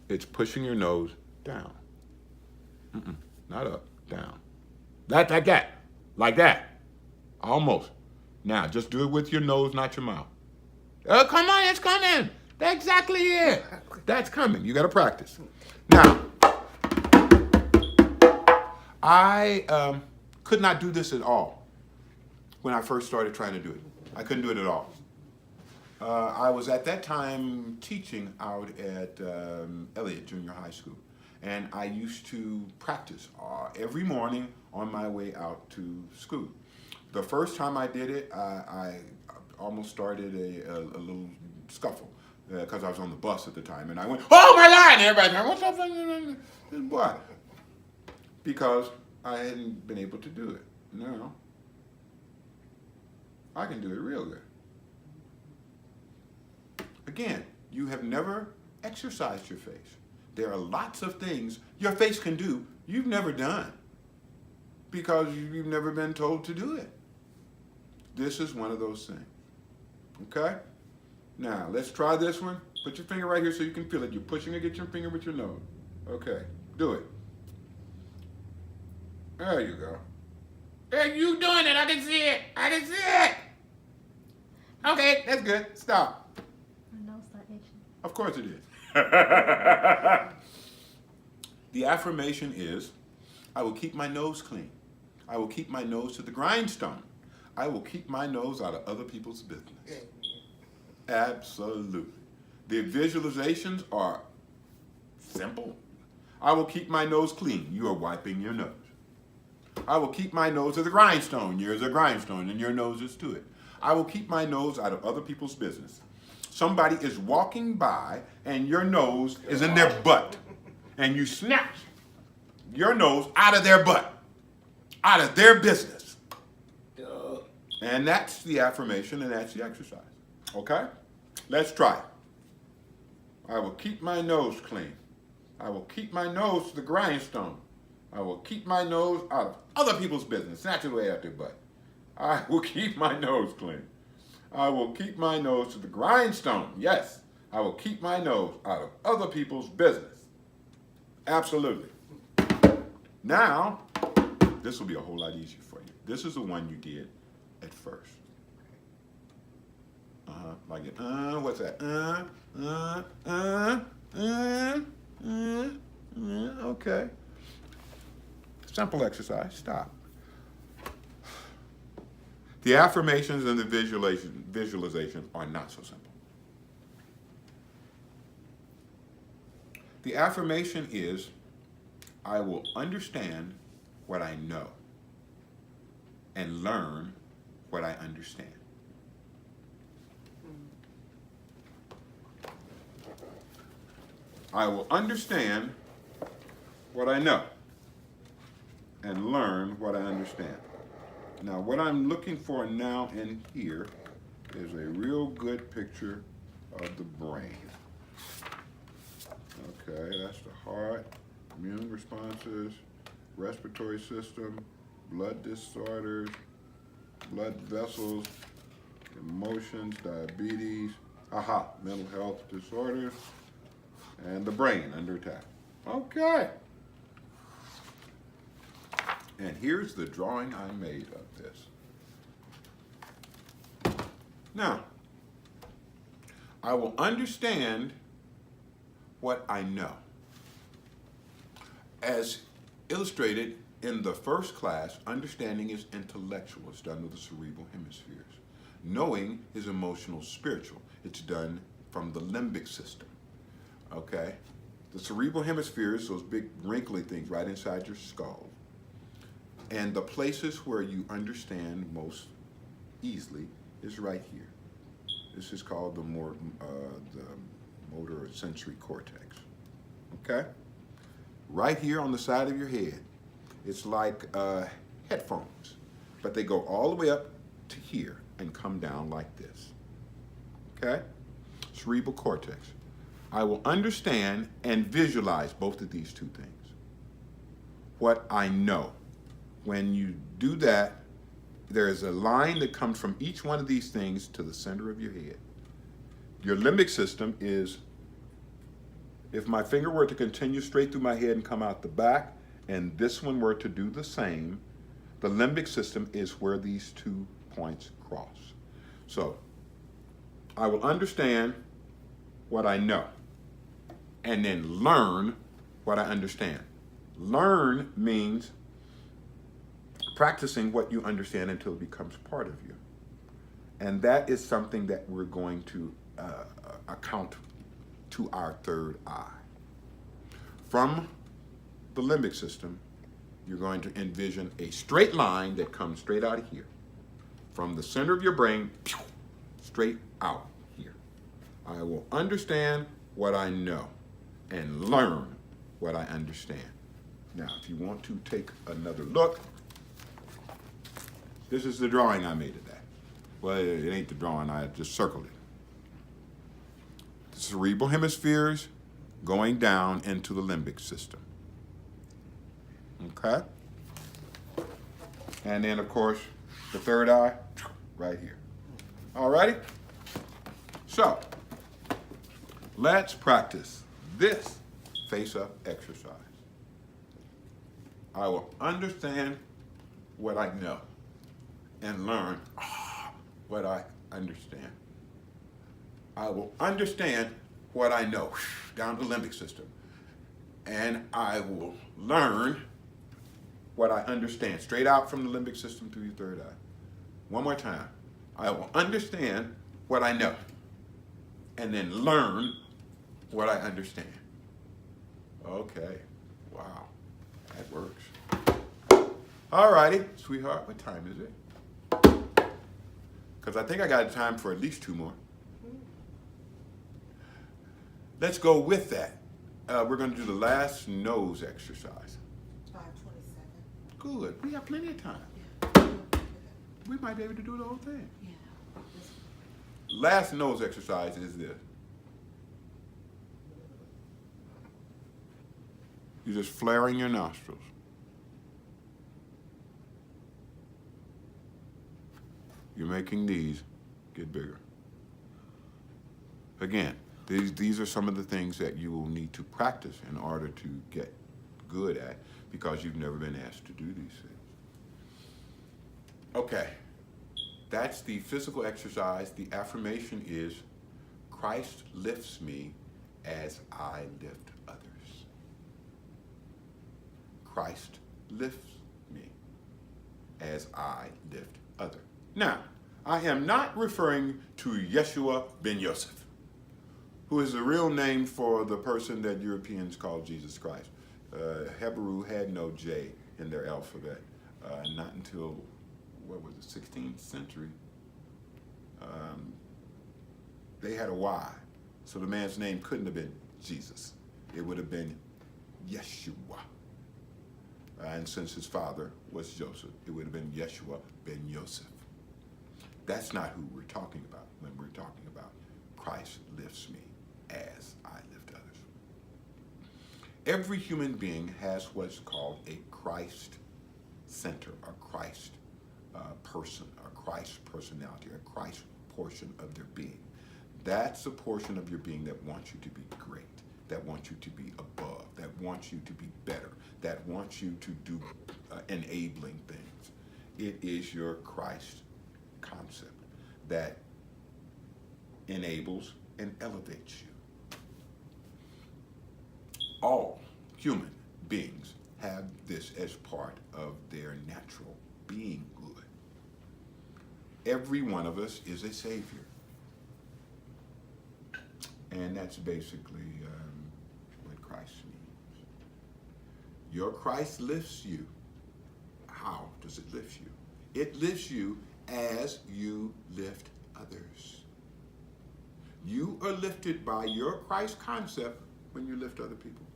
It's pushing your nose down. Not up, down. Like that. Like that. Almost. Now, just do it with your nose, not your mouth. Oh, come on, it's coming. That's exactly it. That's coming. You got to practice. Now, I could not do this at all when I first started trying to do it. I couldn't do it at all. I was at that time teaching out at Elliott Junior High School. And I used to practice every morning on my way out to school. The first time I did it, I almost started a little scuffle because I was on the bus at the time. And I went, oh my God! And everybody went, what's up? What? Because I hadn't been able to do it. Now, I can do it real good. Again, you have never exercised your face. There are lots of things your face can do you've never done because you've never been told to do it. This is one of those things. Okay? Now, let's try this one. Put your finger right here so you can feel it. You're pushing against your finger with your nose. Okay, do it. There you go. Hey, you doing it. I can see it. I can see it. Okay, that's good. Stop. My nose start itching. Of course it is. The affirmation is, I will keep my nose clean. I will keep my nose to the grindstone. I will keep my nose out of other people's business. Absolutely. The visualizations are simple. I will keep my nose clean. You are wiping your nose. I will keep my nose to the grindstone. Yours a grindstone and your nose is to it. I will keep my nose out of other people's business. Somebody is walking by and your nose is in their butt. And you snatch your nose out of their butt, out of their business. And that's the affirmation and that's the exercise. Okay? Let's try it. I will keep my nose clean. I will keep my nose to the grindstone. I will keep my nose out of other people's business. Snatch it away out their butt. I will keep my nose clean. I will keep my nose to the grindstone. Yes, I will keep my nose out of other people's business. Absolutely. Now, this will be a whole lot easier for you. This is the one you did at first. Like it, what's that? Okay. Simple exercise, stop. The affirmations and the visualization are not so simple. The affirmation is, I will understand what I know and learn what I understand. I will understand what I know and learn what I understand. Now, what I'm looking for now in here is a real good picture of the brain. Okay, that's the heart, immune responses, respiratory system, blood disorders, blood vessels, emotions, diabetes, mental health disorders, and the brain under attack. Okay. And here's the drawing I made of this. Now, I will understand what I know. As illustrated in the first class, understanding is intellectual. It's done with the cerebral hemispheres. Knowing is emotional, spiritual. It's done from the limbic system. Okay? The cerebral hemispheres, those big wrinkly things right inside your skull. And the places where you understand most easily is right here. This is called the motor or sensory cortex. Okay? Right here on the side of your head. It's like headphones, but they go all the way up to here and come down like this. Okay? Cerebral cortex. I will understand and visualize both of these two things. What I know. When you do that, there is a line that comes from each one of these things to the center of your head. Your limbic system is, if my finger were to continue straight through my head and come out the back, and this one were to do the same, the limbic system is where these 2 points cross. So, I will understand what I know, and then learn what I understand. Learn means practicing what you understand until it becomes part of you. And that is something that we're going to account to our third eye. From the limbic system, you're going to envision a straight line that comes straight out of here. From the center of your brain, straight out here. I will understand what I know and learn what I understand. Now, if you want to take another look, this is the drawing I made of that. Well, it ain't the drawing, I just circled it. The cerebral hemispheres going down into the limbic system. Okay? And then, of course, the third eye, right here. All righty? So, let's practice this face-up exercise. I will understand what I know and learn what I understand. I will understand what I know down the limbic system, and I will learn what I understand straight out from the limbic system through your third eye. One more time. I will understand what I know and then learn what I understand. Okay. Wow. That works. All righty, sweetheart, what time is it? Because I think I got time for at least 2 more. Let's go with that. We're going to do the last nose exercise. 5:27. Good. We have plenty of time. Yeah. We might be able to do the whole thing. Yeah. Last nose exercise is this. You're just flaring your nostrils. You're making these get bigger. Again, these are some of the things that you will need to practice in order to get good at, because you've never been asked to do these things. Okay, that's the physical exercise. The affirmation is, Christ lifts me as I lift others. Christ lifts me as I lift others. Now, I am not referring to Yeshua ben Yosef, who is the real name for the person that Europeans call Jesus Christ. Hebrew had no J in their alphabet, not until, what was it, 16th century. They had a Y, so the man's name couldn't have been Jesus. It would have been Yeshua. And since his father was Joseph, it would have been Yeshua ben Yosef. That's not who we're talking about when we're talking about Christ lifts me as I lift others. Every human being has what's called a Christ center, a Christ person, a Christ personality, a Christ portion of their being. That's a portion of your being that wants you to be great, that wants you to be above, that wants you to be better, that wants you to do enabling things. It is your Christ concept that enables and elevates you. All human beings have this as part of their natural being good. Every one of us is a savior. And that's basically what Christ means. Your Christ lifts you. How does it lift you? It lifts you as you lift others. You are lifted by your Christ concept when you lift other people.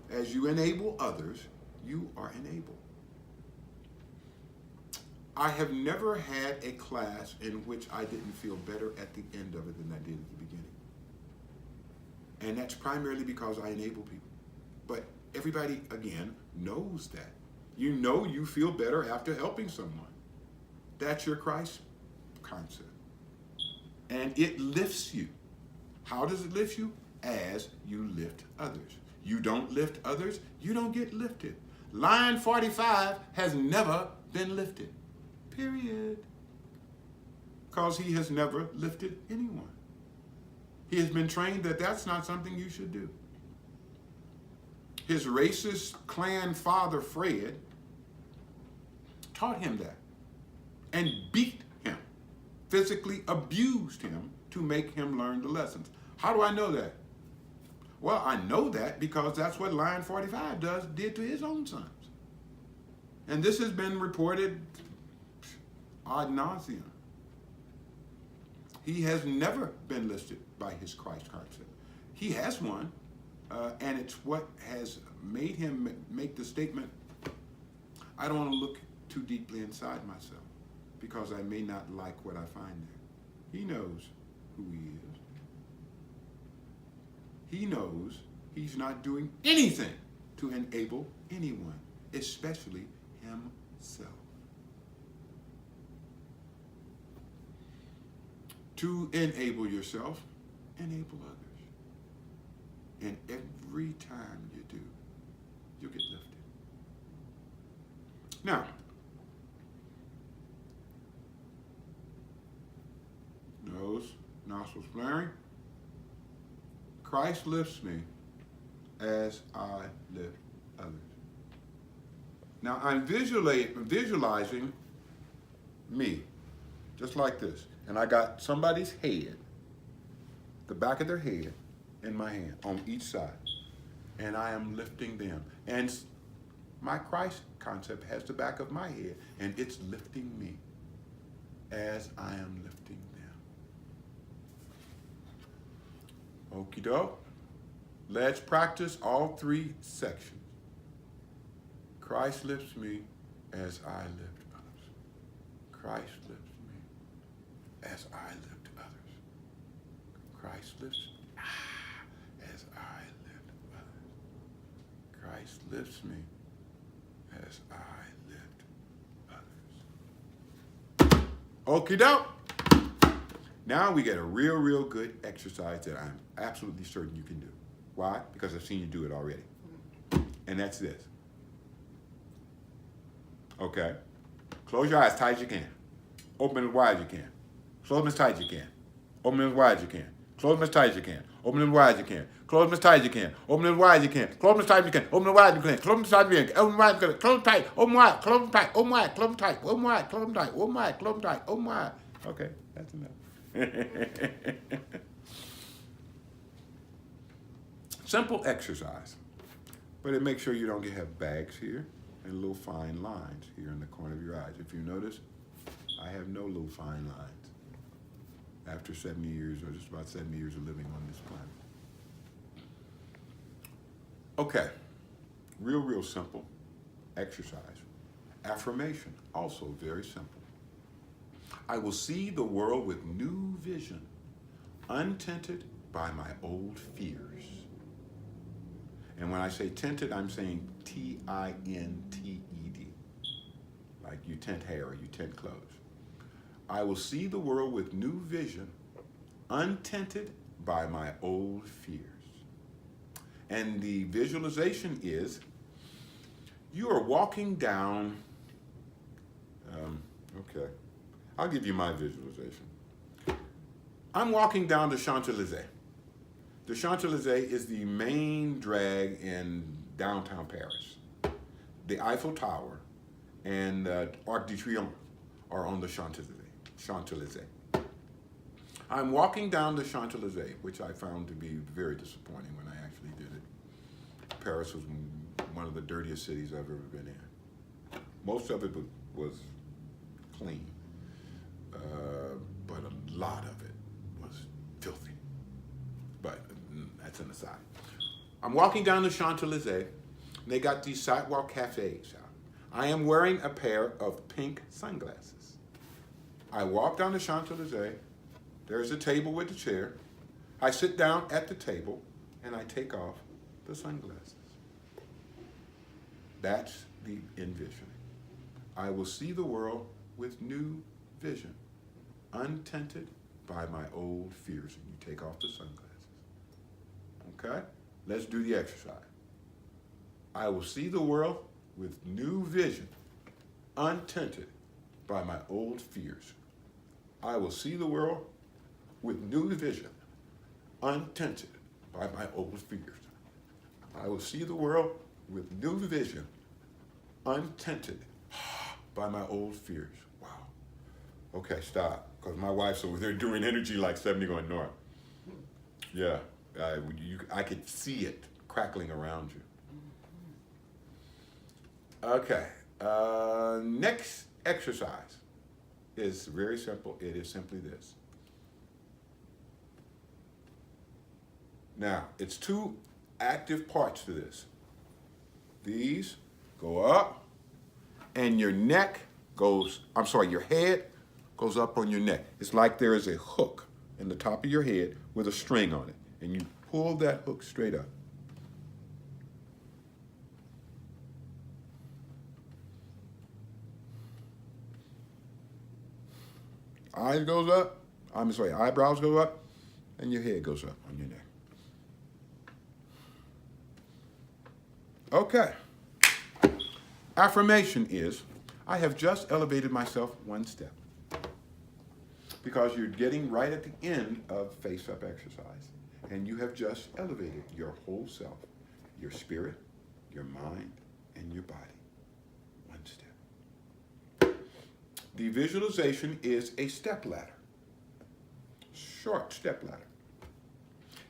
As you enable others, you are enabled. I have never had a class in which I didn't feel better at the end of it than I did at the beginning. And that's primarily because I enable people. But everybody, again, knows that. You know you feel better after helping someone. That's your Christ concept. And it lifts you. How does it lift you? As you lift others. You don't lift others, you don't get lifted. Line 45 has never been lifted. Period. Because he has never lifted anyone. He has been trained that that's not something you should do. His racist clan father, Fred, taught him that and beat him, physically abused him to make him learn the lessons. How do I know that? Well, I know that because that's what Line 45 did to his own sons. And this has been reported ad nauseum. He has never been listed by his Christ concept. He has one, and it's what has made him make the statement, I don't want to look too deeply inside myself because I may not like what I find there. He knows who he is. He knows he's not doing anything to enable anyone, especially himself. To enable yourself, enable others. And every time you do, you'll get lifted. Now, nose, nostrils flaring. Christ lifts me as I lift others. Now, I'm visualizing me, just like this. And I got somebody's head, the back of their head, in my hand on each side. And I am lifting them. And my Christ concept has the back of my head, and it's lifting me as I am lifting them. Okie doke. Let's practice all three sections. Christ lifts me as I lift others. Christ lifts me as I lift Christ lifts as I lift others. Christ lifts me as I lift others. Okie doke. Now we get a real good exercise that I'm absolutely certain you can do. Why? Because I've seen you do it already. And that's this. Okay? Close your eyes tight as you can. Open them as wide as you can. Close them as tight as you can. Open them as wide as you can. Close them as tight as you can. Open them as wide as you can. Close them as tight as you can. Open them as wide as you can. Close them as tight as you can. Open them as wide as you can. Close them as tight as you can. Open them wide as you can. Close them tight. Open wide. Close them tight. Open wide. Close them tight. Open wide. Close them tight. Open wide. Close them tight. Open wide. Okay, that's enough. Simple exercise, but it makes sure you don't have bags here and little fine lines here in the corner of your eyes. If you notice, I have no little fine lines after 70 years, or just about 70 years of living on this planet. Okay, real simple exercise. Affirmation, also very simple. I will see the world with new vision, untinted by my old fears. And when I say tinted, I'm saying T-I-N-T-E-D. Like you tint hair or you tint clothes. I will see the world with new vision, untinted by my old fears. And the visualization is, you are walking down, okay, I'll give you my visualization. I'm walking down the Champs-Élysées. The Champs-Élysées is the main drag in downtown Paris. The Eiffel Tower and Arc de Triomphe are on the Champs-Élysées. I'm walking down the Champs-Élysées, which I found to be very disappointing when I actually did it. Paris was one of the dirtiest cities I've ever been in. Most of it was clean, but a lot of it was filthy. But that's an aside. I'm walking down the Champs-Élysées, and they got these sidewalk cafes out. I am wearing a pair of pink sunglasses. I walk down the Champs-Élysées. There's a table with a chair. I sit down at the table, and I take off the sunglasses. That's the envisioning. I will see the world with new vision, untinted by my old fears. And you take off the sunglasses. Okay? Let's do the exercise. I will see the world with new vision, untinted by my old fears. I will see the world with new vision, untinted by my old fears. I will see the world with new vision, untinted by my old fears. Wow. Okay, stop, because my wife's over there doing energy like 70 going north. Yeah, I could see it crackling around you. Okay, next exercise is very simple. It is simply this. Now, it's two active parts to this. These go up, and your neck goes, your head goes up on your neck. It's like there is a hook in the top of your head with a string on it, and you pull that hook straight up. Eyes goes up, eyebrows go up, and your head goes up on your neck. Okay. Affirmation is, I have just elevated myself one step. Because you're getting right at the end of face-up exercise. And you have just elevated your whole self, your spirit, your mind, and your body. One step. The visualization is a step ladder. Short step ladder.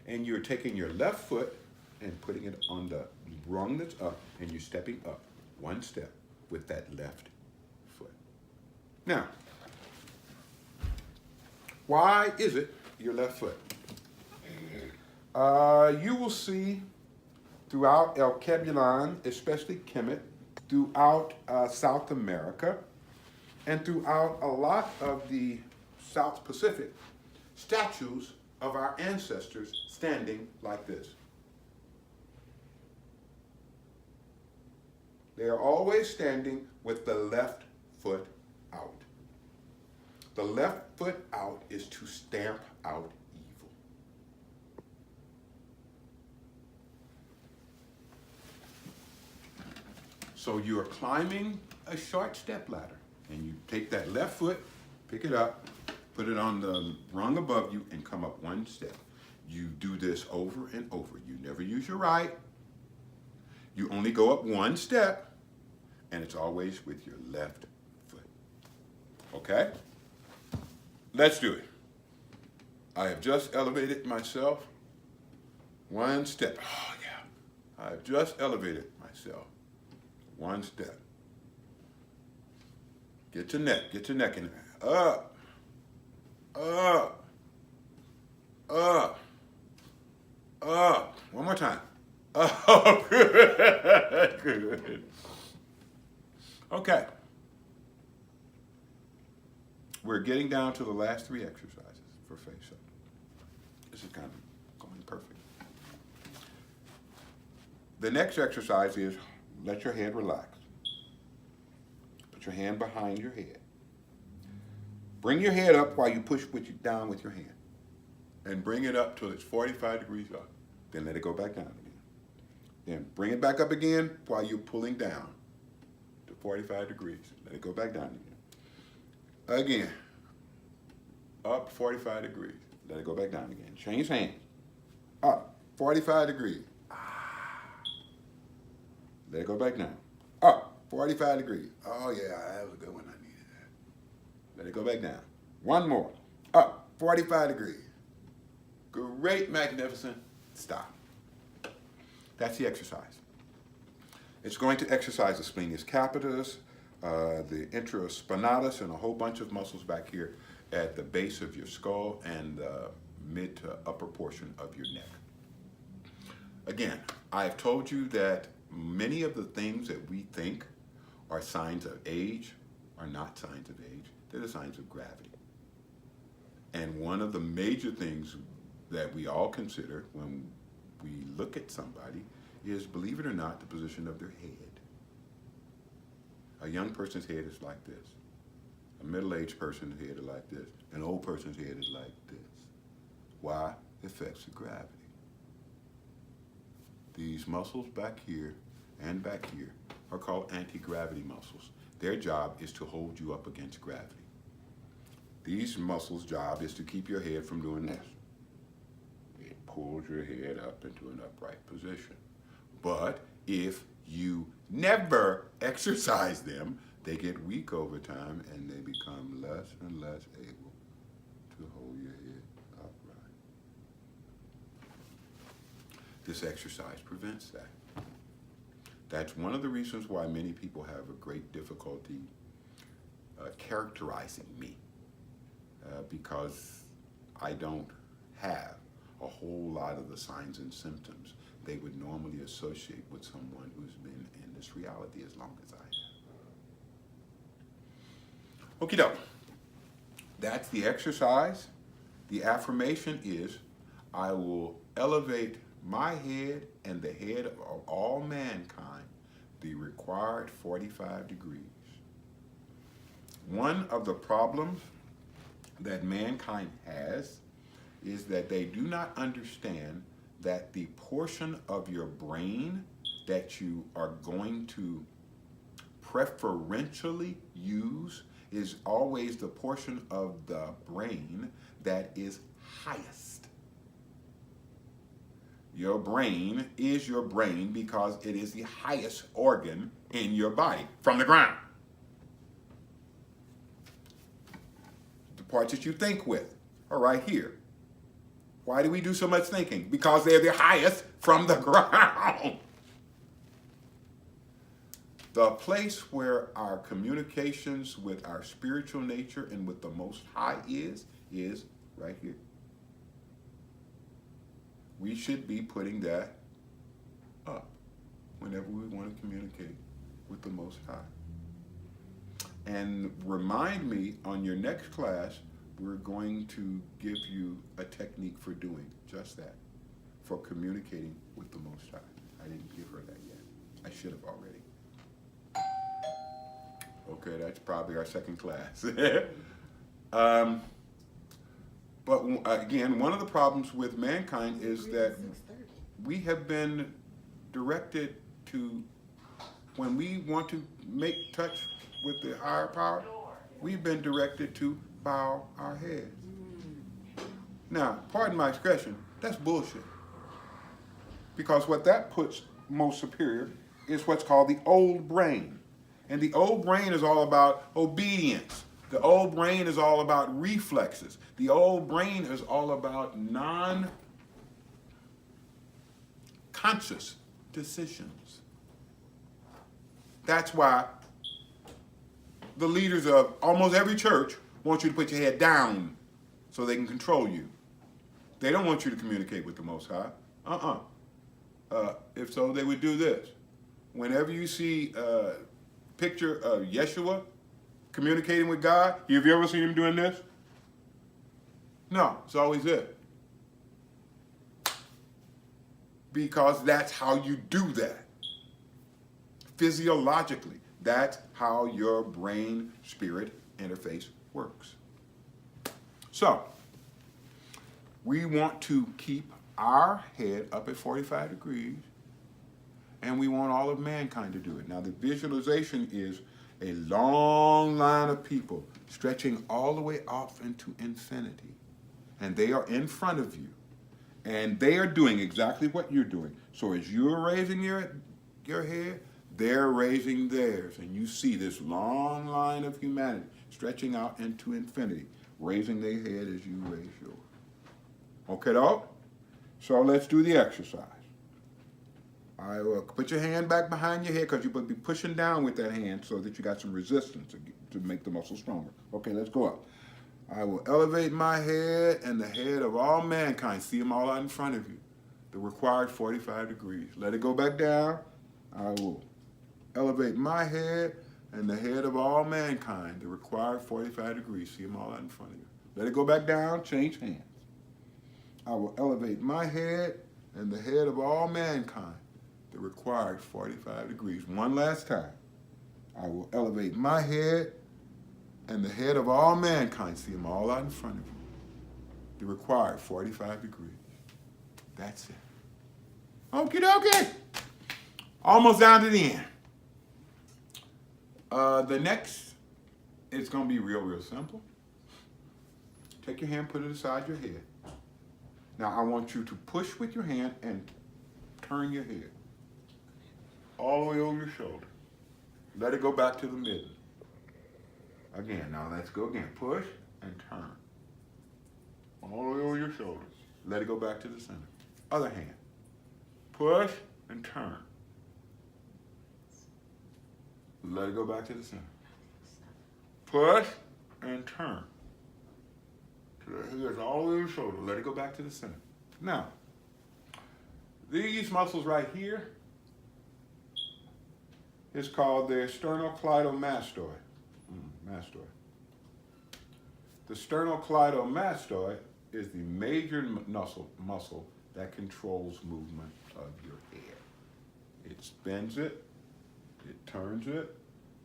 And you're taking your left foot and putting it on the rung that's up, and you're stepping up one step with that left foot. Now, why is it your left foot? You will see throughout El Cabulon, especially Kemet, throughout South America, and throughout a lot of the South Pacific, statues of our ancestors standing like this. They are always standing with the left foot out. The left foot out is to stamp out evil. So you're climbing a short step ladder, and you take that left foot, pick it up, put it on the rung above you, and come up one step. You do this over and over. You never use your right. You only go up one step, and it's always with your left foot. Okay? Let's do it. I have just elevated myself one step. Oh, yeah. I've just elevated myself one step. Get your neck in there. Up, up, up, up. One more time. Oh, good, good. Okay. We're getting down to the last three exercises for face-up. This is kind of going perfect. The next exercise is let your head relax. Put your hand behind your head. Bring your head up while you push down with your hand. And bring it up till it's 45 degrees up. Then let it go back down again. Then bring it back up again while you're pulling down to 45 degrees. Let it go back down again. Again. Up 45 degrees. Let it go back down again. Change hands. Up 45 degrees. Let it go back down. Up 45 degrees. Oh yeah, that was a good one. I needed that. Let it go back down. One more. Up 45 degrees. Great, magnificent. Stop. That's the exercise. It's going to exercise the splenius capitis, the intraspinatus, and a whole bunch of muscles back here at the base of your skull and the mid to upper portion of your neck. Again, I've told you that many of the things that we think are signs of age are not signs of age. They're the signs of gravity. And one of the major things that we all consider when we look at somebody is, believe it or not, the position of their head. A young person's head is like this. A middle-aged person's head is like this. An old person's head is like this. Why? It affects the gravity. These muscles back here and back here are called anti-gravity muscles. Their job is to hold you up against gravity. These muscles' job is to keep your head from doing this. It pulls your head up into an upright position. But if you never exercise them, they get weak over time and they become less and less able to hold your head upright. This exercise prevents that. That's one of the reasons why many people have a great difficulty characterizing me, because I don't have a whole lot of the signs and symptoms they would normally associate with someone who's been in this reality as long as I have. Okie doke. That's the exercise. The affirmation is, I will elevate my head and the head of all mankind the required 45 degrees. One of the problems that mankind has is that they do not understand that the portion of your brain that you are going to preferentially use is always the portion of the brain that is highest. Your brain is your brain because it is the highest organ in your body from the ground. The parts that you think with are right here. Why do we do so much thinking? Because they're the highest from the ground. The place where our communications with our spiritual nature and with the Most High is right here. We should be putting that up whenever we want to communicate with the Most High. And remind me on your next class we're going to give you a technique for doing just that, for communicating with the Most High. I didn't give her that yet. I should have already. Okay, that's probably our second class. But again, one of the problems with mankind is that 6:30. we have been directed to, when we want to make touch with the higher power, we've been directed to bow our heads. Now, pardon my expression, that's bullshit. Because what that puts most superior is what's called the old brain. And the old brain is all about obedience. The old brain is all about reflexes. The old brain is all about non-conscious decisions. That's why the leaders of almost every church want you to put your head down so they can control you. They don't want you to communicate with the Most High. If so, they would do this. Whenever you see a picture of Yeshua communicating with God, have you ever seen him doing this? No, it's always it. Because that's how you do that. Physiologically, that's how your brain-spirit interface works. So, we want to keep our head up at 45 degrees, and we want all of mankind to do it. Now, the visualization is a long line of people stretching all the way off into infinity. And they are in front of you. And they are doing exactly what you're doing. So as you're raising your head, they're raising theirs. And you see this long line of humanity stretching out into infinity, raising their head as you raise yours. Okay, dog? So let's do the exercise. I will put your hand back behind your head because you will be pushing down with that hand so that you got some resistance to make the muscle stronger. Okay, let's go up. I will elevate my head and the head of all mankind. See them all out in front of you. The required 45 degrees. Let it go back down. I will elevate my head and the head of all mankind. The required 45 degrees. See them all out in front of you. Let it go back down. Change hands. I will elevate my head and the head of all mankind. The required 45 degrees. One last time. I will elevate my head and the head of all mankind. See them all out in front of you. The required 45 degrees. That's it. Okie dokie. Almost down to the end. The next is going to be real simple. Take your hand, put it aside your head. Now I want you to push with your hand and turn your head all the way over your shoulder. Let it go back to the middle. Again, now let's go again. Push and turn. All the way over your shoulders. Let it go back to the center. Other hand. Push and turn. Let it go back to the center. Push and turn. Here's all the way over your shoulder. Let it go back to the center. Now, these muscles right here is called the sternocleidomastoid. Mastoid. The sternocleidomastoid is the major muscle that controls movement of your head. It spins it, it turns it,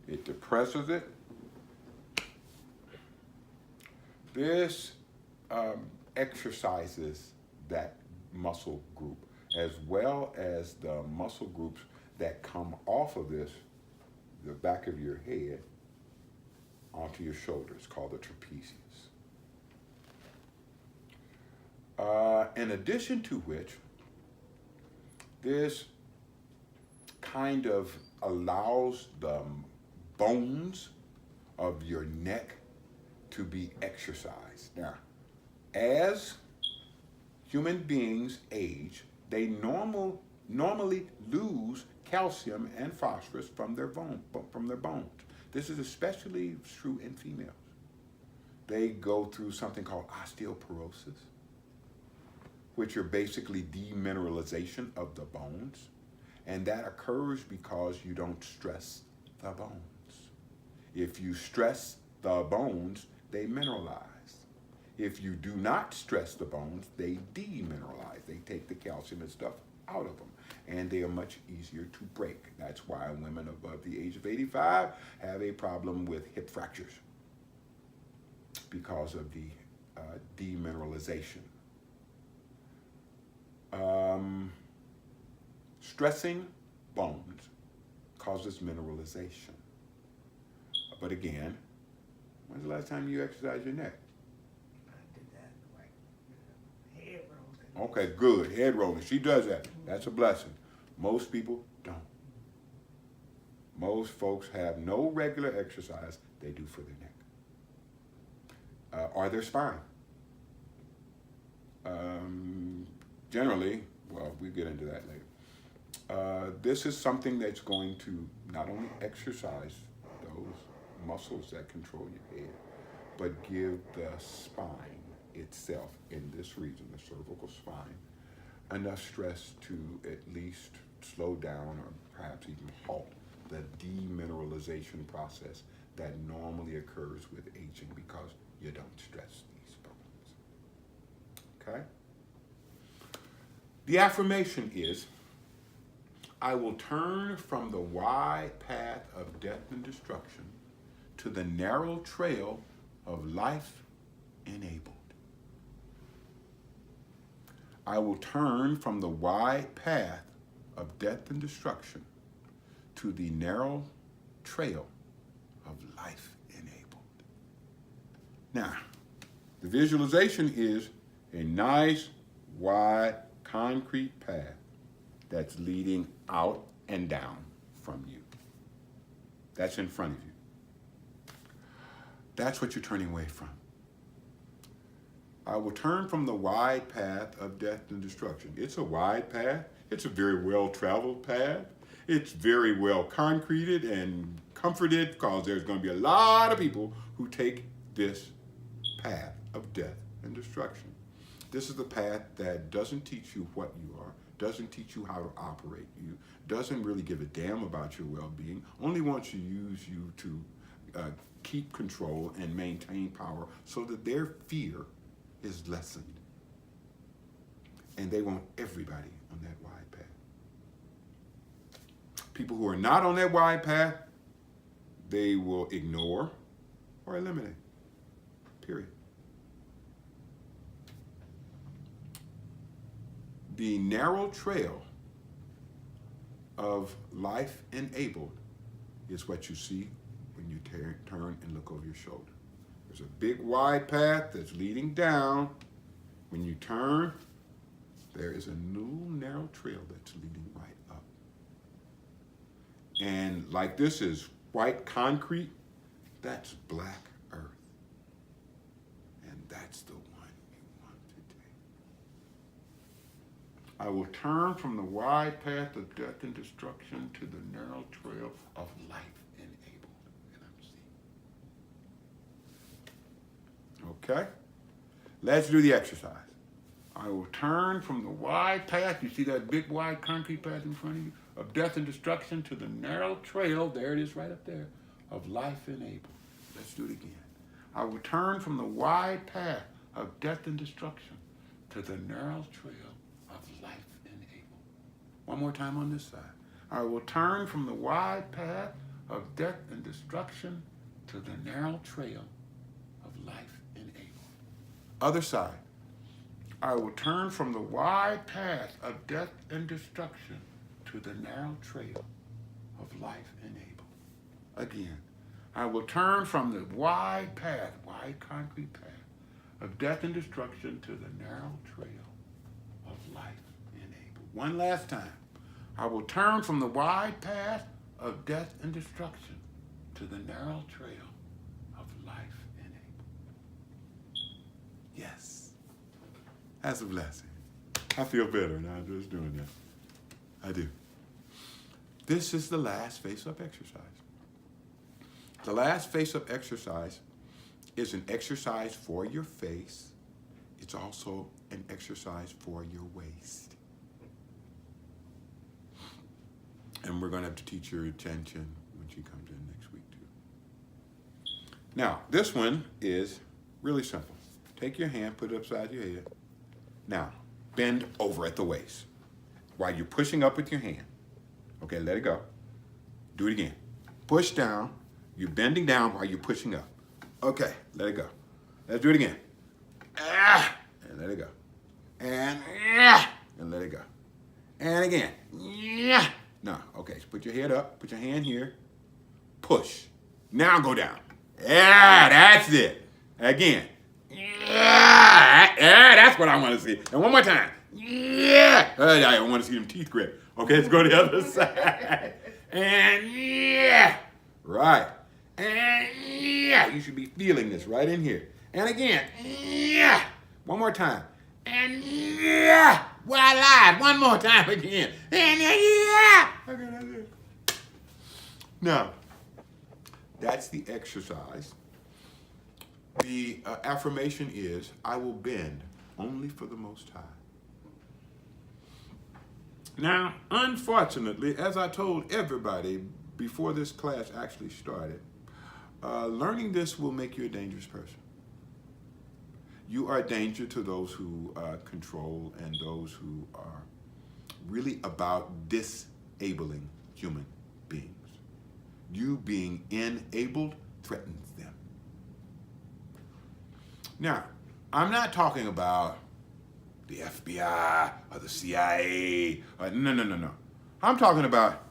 it depresses it. This exercises that muscle group as well as the muscle groups that come off of this, the back of your head, onto your shoulders, called the trapezius. In addition to which, this kind of allows the bones of your neck to be exercised. Now, as human beings age, they normally lose calcium and phosphorus from their bones. This is especially true in females. They go through something called osteoporosis, which are basically demineralization of the bones, and that occurs because you don't stress the bones. If you stress the bones, they mineralize. If you do not stress the bones, they demineralize. They take the calcium and stuff out of them, and they are much easier to break. That's why women above the age of 85 have a problem with hip fractures, because of the demineralization. Stressing bones causes mineralization. But again, when's the last time you exercised your neck? I did that, like, head rolls. Okay, good. Head rolling. She does that. That's a blessing. Most people don't. Most folks have no regular exercise they do for their neck. Or their spine. Generally, well, we'll get into that later. This is something that's going to not only exercise those muscles that control your head, but give the spine itself, in this region, the cervical spine, enough stress to at least slow down or perhaps even halt the demineralization process that normally occurs with aging because you don't stress these bones. Okay? The affirmation is, I will turn from the wide path of death and destruction to the narrow trail of life enabled. I will turn from the wide path of death and destruction to the narrow trail of life enabled. Now, the visualization is a nice, wide, concrete path that's leading out and down from you. That's in front of you. That's what you're turning away from. I will turn from the wide path of death and destruction. It's a wide path. It's a very well-traveled path. It's very well concreted and comforted because there's going to be a lot of people who take this path of death and destruction. This is the path that doesn't teach you what you are, doesn't teach you how to operate you, doesn't really give a damn about your well-being, only wants to use you to keep control and maintain power so that their fear is lessened. And they want everybody on that wide path. People who are not on that wide path, they will ignore or eliminate. Period. The narrow trail of life enabled is what you see when you turn and look over your shoulder. There's a big wide path that's leading down. When you turn, there is a new narrow trail that's leading right up. And like this is white concrete, that's black earth. And that's the one you want to take. I will turn from the wide path of death and destruction to the narrow trail of life enabled. And I'm seeing. Okay? Let's do the exercise. I will turn from the wide path, you see that big wide concrete path in front of you, of death and destruction to the narrow trail, there it is right up there, of life enabled. Let's do it again. I will turn from the wide path of death and destruction to the narrow trail of life enabled. One more time on this side. I will turn from the wide path of death and destruction to the narrow trail of life enabled. Other side. I will turn from the wide path of death and destruction to the narrow trail of life enabled. Again, I will turn from the wide path, wide concrete path of death and destruction to the narrow trail of life enabled. One last time. I will turn from the wide path of death and destruction to the narrow trail of life enabled. Yes. That's a blessing. I feel better now just doing that. I do. This is the last face-up exercise. The last face-up exercise is an exercise for your face. It's also an exercise for your waist. And we're going to have to teach your attention when she comes in next week, too. Now, this one is really simple. Take your hand, put it upside your head. Now, bend over at the waist while you're pushing up with your hand. Okay, let it go. Do it again. Push down. You're bending down while you're pushing up. Okay, let it go. Let's do it again. And let it go. And let it go. And again. No, okay, so put your head up, put your hand here, push. Now go down. Yeah, that's it. Again. Yeah, that's what I want to see. And one more time. Yeah. I want to see them teeth grip. Okay, let's go to the other side. And yeah. Right. And yeah. You should be feeling this right in here. And again. Yeah. One more time. And yeah. Well, I lied. One more time again. And yeah. Okay, that's it. Now, that's the exercise. The affirmation is, I will bend only for the Most High. Now, unfortunately, as I told everybody before this class actually started, learning this will make you a dangerous person. You are a danger to those who control and those who are really about disabling human beings. You being enabled threatens them. Now, I'm not talking about the FBI or the CIA. No. I'm talking about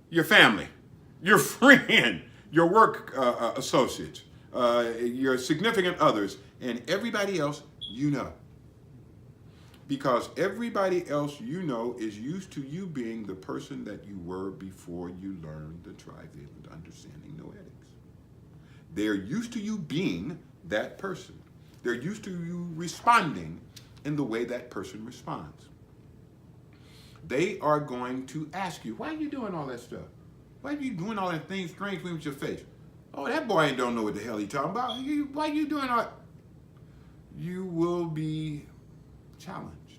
your family, your friend, your work associates, your significant others, and everybody else you know. Because everybody else you know is used to you being the person that you were before you learned the trivalent understanding noetics. They're used to you being that person. They're used to you responding in the way that person responds. They are going to ask you, why are you doing all that stuff? Why are you doing all that things, strange things with your face? Oh, that boy ain't don't know what the hell he talking about. Why are you doing all that? You will be challenged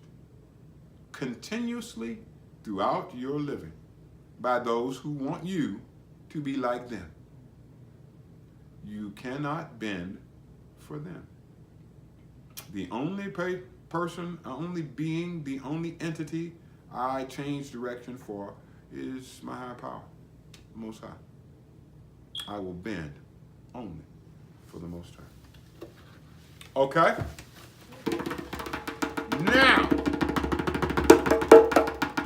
continuously throughout your living by those who want you to be like them. You cannot bend for them. The only person, only being, the only entity I change direction for is my higher power, the Most High. I will bend only for the Most High. Okay? Now,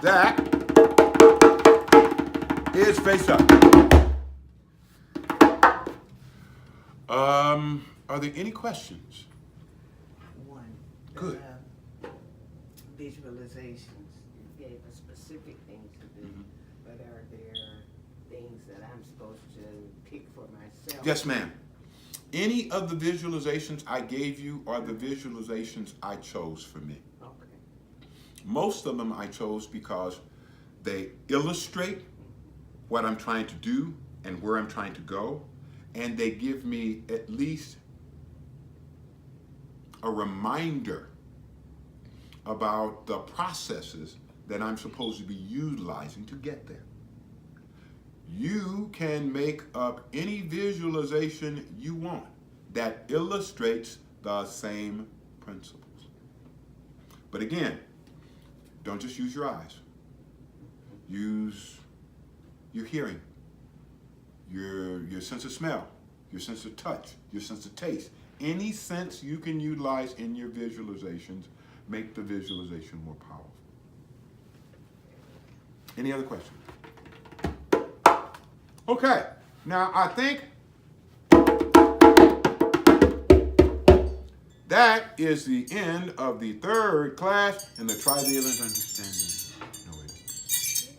that is face up. Are there any questions? One. Good. Visualizations. You gave us specific things to do, but are there things that I'm supposed to pick for myself? Yes, ma'am. Any of the visualizations I gave you are the visualizations I chose for me. Okay. Most of them I chose because they illustrate what I'm trying to do and where I'm trying to go, and they give me at least a reminder about the processes that I'm supposed to be utilizing to get there. You can make up any visualization you want that illustrates the same principles. But again, don't just use your eyes. Use your hearing, your sense of smell, your sense of touch, your sense of taste. Any sense you can utilize in your visualizations, make the visualization more powerful. Any other questions? Okay, now I think that is the end of the third class in the trivalent understanding. No, wait.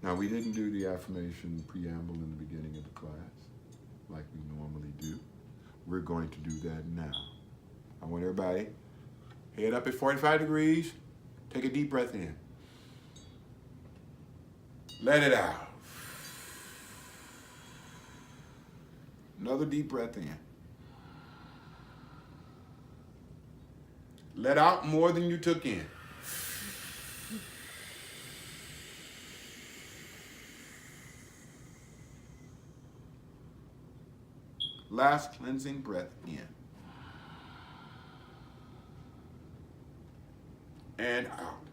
Now we didn't do the affirmation preamble in the beginning of the class like we normally do. We're going to do that now. I want everybody head up at 45 degrees, take a deep breath in. Let it out. Another deep breath in. Let out more than you took in. Last cleansing breath in. and out.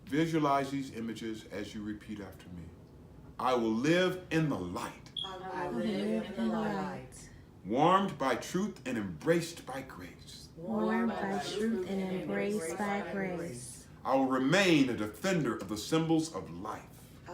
Visualize these images as you repeat after me. I will live in the light, I live in the light, warmed by truth and embraced by grace. Warmed by truth and embraced by grace. I will remain a defender of the symbols of life.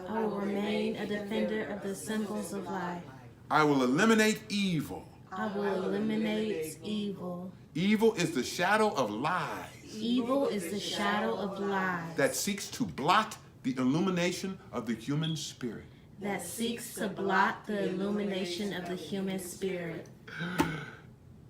I will remain a defender of the symbols of life. I will eliminate evil. I will eliminate evil. Evil is the shadow of lies Evil is the shadow of lies that seeks to blot the illumination of the human spirit. that seeks to blot the illumination of the human spirit.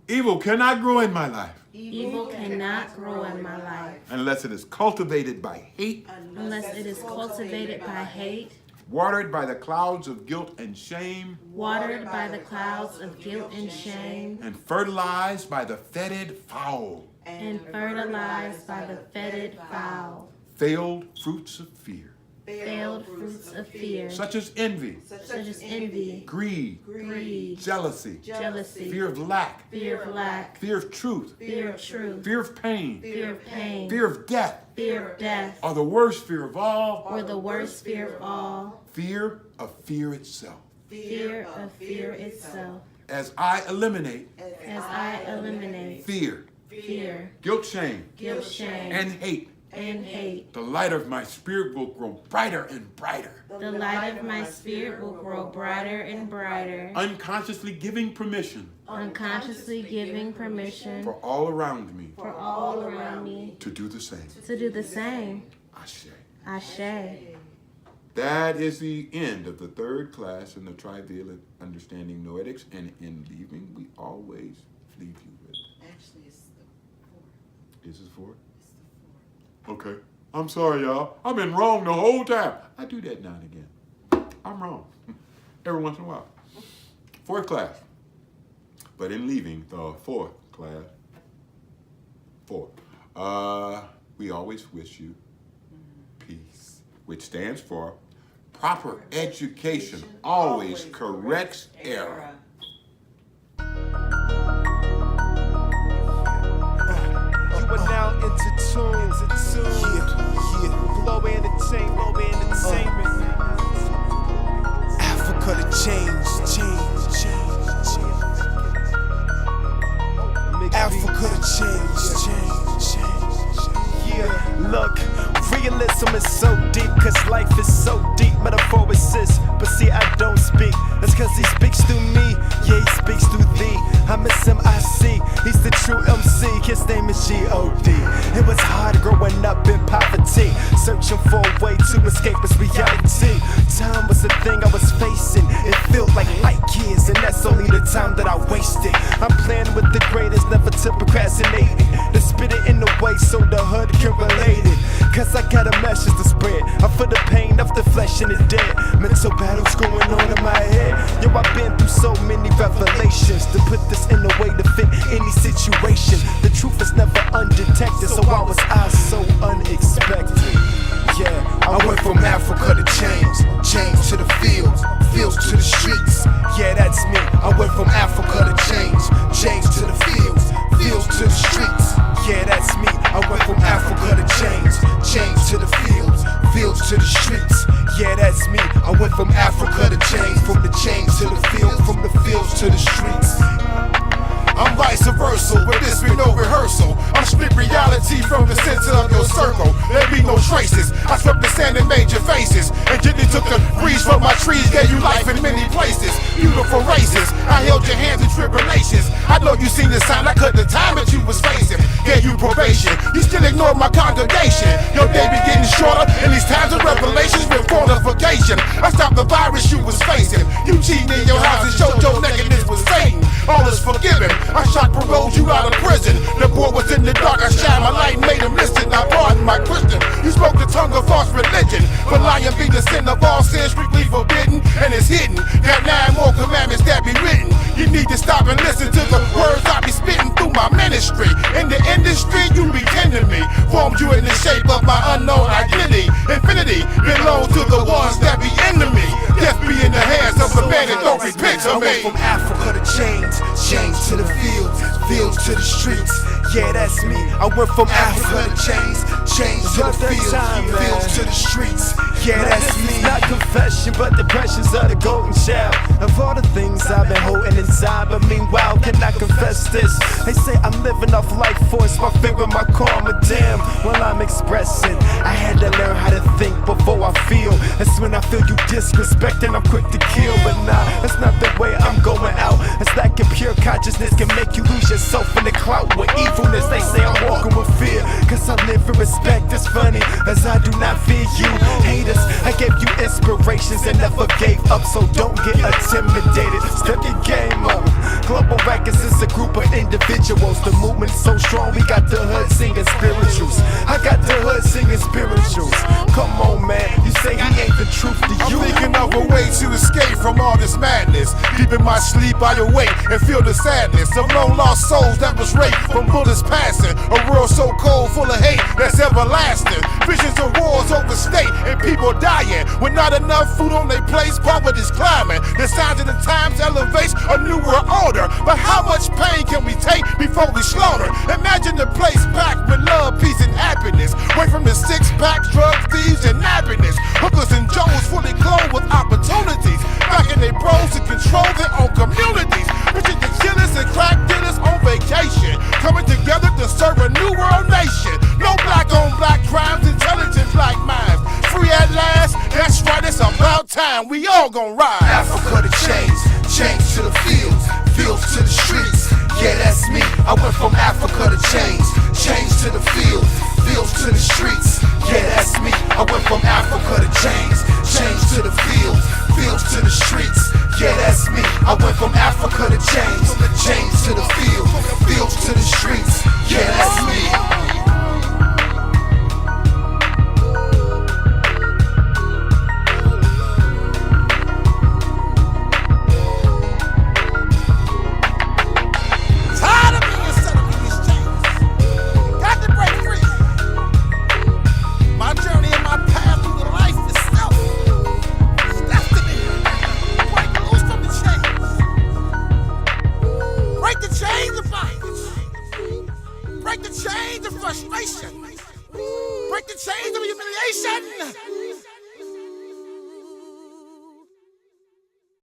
Evil cannot grow in my life Evil cannot grow in my life unless it is cultivated by hate, unless it is cultivated by hate, watered by the clouds of guilt and shame, watered by the clouds of guilt and shame, and fertilized by the fetid foul, and fertilized by the fetid foul, failed fruits of fear, failed fruits of fear, such as envy, such as envy, greed, greed, jealousy, jealousy, fear of lack, fear of lack, fear of truth, fear of truth, fear of pain, fear of pain, fear of death, fear of death, or the worst fear of all, or the worst fear of all, fear of fear itself. fear of fear itself. As I eliminate As I eliminate fear, fear, guilt, shame, guilt, shame, and hate, the light of my spirit will grow brighter and brighter, the light of my spirit will grow brighter and brighter, unconsciously giving permission unconsciously giving permission for all around me for all around me to do the same. to do the same. Ashe. Ashe. That is the end of the third class in the trivalent understanding noetics, and in leaving, we always leave you with. Actually, it's the four. Is this four? It's the four. Okay. I'm sorry, y'all. I've been wrong the whole time. I do that now and again. I'm wrong. Every once in a while. Fourth class. But in leaving the fourth class, we always wish you peace, which stands for proper education always corrects error. You are now into tune. Glow Entertainment. Africa to change. Africa to change. Yeah, look, realism is so deep, cause life is so deep. Metaphor assists, but see, I don't speak. That's cause he speaks through me, yeah, he speaks through thee. I miss him, I see, he's the true MC. His name is G.O.D. It was hard growing up in poverty, searching for a way to escape this reality. Time was the thing I was facing, it felt like light years, and that's only the time that I wasted. I'm playing with the greatest, never to procrastinate it. To spit it in a way so the hood can relate it. Cause I got a message to spread. I feel the pain of the flesh and the dead. Mental battles going on in my head. Yo, I've been through so many revelations to put this in a way to fit any situation. The truth is never undetected, so why was I so unexpected? Yeah, I went from Africa to change to the fields to the streets. Yeah, that's me. I went from Africa to change to the fields to the streets. Yeah, that's me. I went from Africa to change to the fields to the streets. Yeah, that's me. I went from Africa to change, from the change to the fields, from the fields to the streets. I'm vice versa, with this be no rehearsal. I'm split reality from the center of your circle. There be no traces. I swept the sand and made your faces, and gently took the breeze from my trees, gave you life in many places. Beautiful races, I held your hands in tribulations. I know you seen the sign, I cut the time that you was facing. Gave you probation, you still ignored my congregation. Your day be getting shorter, and these times of revelations with fortification. I stopped the virus you was facing. You cheating in your house and showed your nakedness was Satan. All is forgiven. I shot paroled you out of prison. The boy was in the dark, I shined my light and made him listen. I pardon my Christian. You spoke the tongue of false religion, but lying be the sin of all sins, strictly forbidden, and it's hidden. Got 9 more commandments that be written. You need to stop and listen to the words I be spitting through my ministry. In the industry, you be tending me. Formed you in the shape of my I went from Africa to chains, chains to the fields, fields to the streets. Yeah, that's me. I went from Africa to chains, chains to the fields, fields to the streets. Yeah, that's me. Not confession, but the pressures of the golden child. Of all the things I've been holding inside, but meanwhile, can I confess this? They say I'm living off life force, my finger, my karma. Damn, while I'm expressing, I had to learn how to think before I feel. That's when I feel you disrespecting, I'm quick to kill. But nah, that's not the way I'm going out. It's like a pure consciousness can make you lose yourself in the clout with evilness. They say I'm walking with fear, cause I live for respect. It's funny, as I do not fear you haters. I gave you inspirations and never gave up, so don't get intimidated. Step your game up. Global Records is a group of individuals. The movement's so strong, we got the hood singing spirituals. I got the hood singing spirituals. Come on, man, you say he ain't the truth to you. I'm thinking of a way to escape from all this madness. Deep in my sleep, I awake and feel the sadness of long lost souls that was raped from bullets passing. A world so cold, full of hate that's everlasting. Visions of wars over state and people dying with not enough food on their plates. Poverty's climbing. The signs of the times elevates a new world order. But how much pain can we take before we slaughter? Imagine the place packed with love, peace, and happiness. Away from the six-pack, drug thieves, and happiness. Hookers and Joes fully clothed with opportunities. Backing their bros to control their own communities. Bitches and killers and crack dealers on vacation. Coming together to serve a new world nation. No black on black crimes, intelligent black minds. Free at last, that's right, it's about time. We all gon' ride. Africa to chains, chains to the fields, fields to the streets. Yeah, that's me. I went from Africa to chains, chains to the fields, fields to the streets. Yeah, that's me. I went from Africa to chains, chains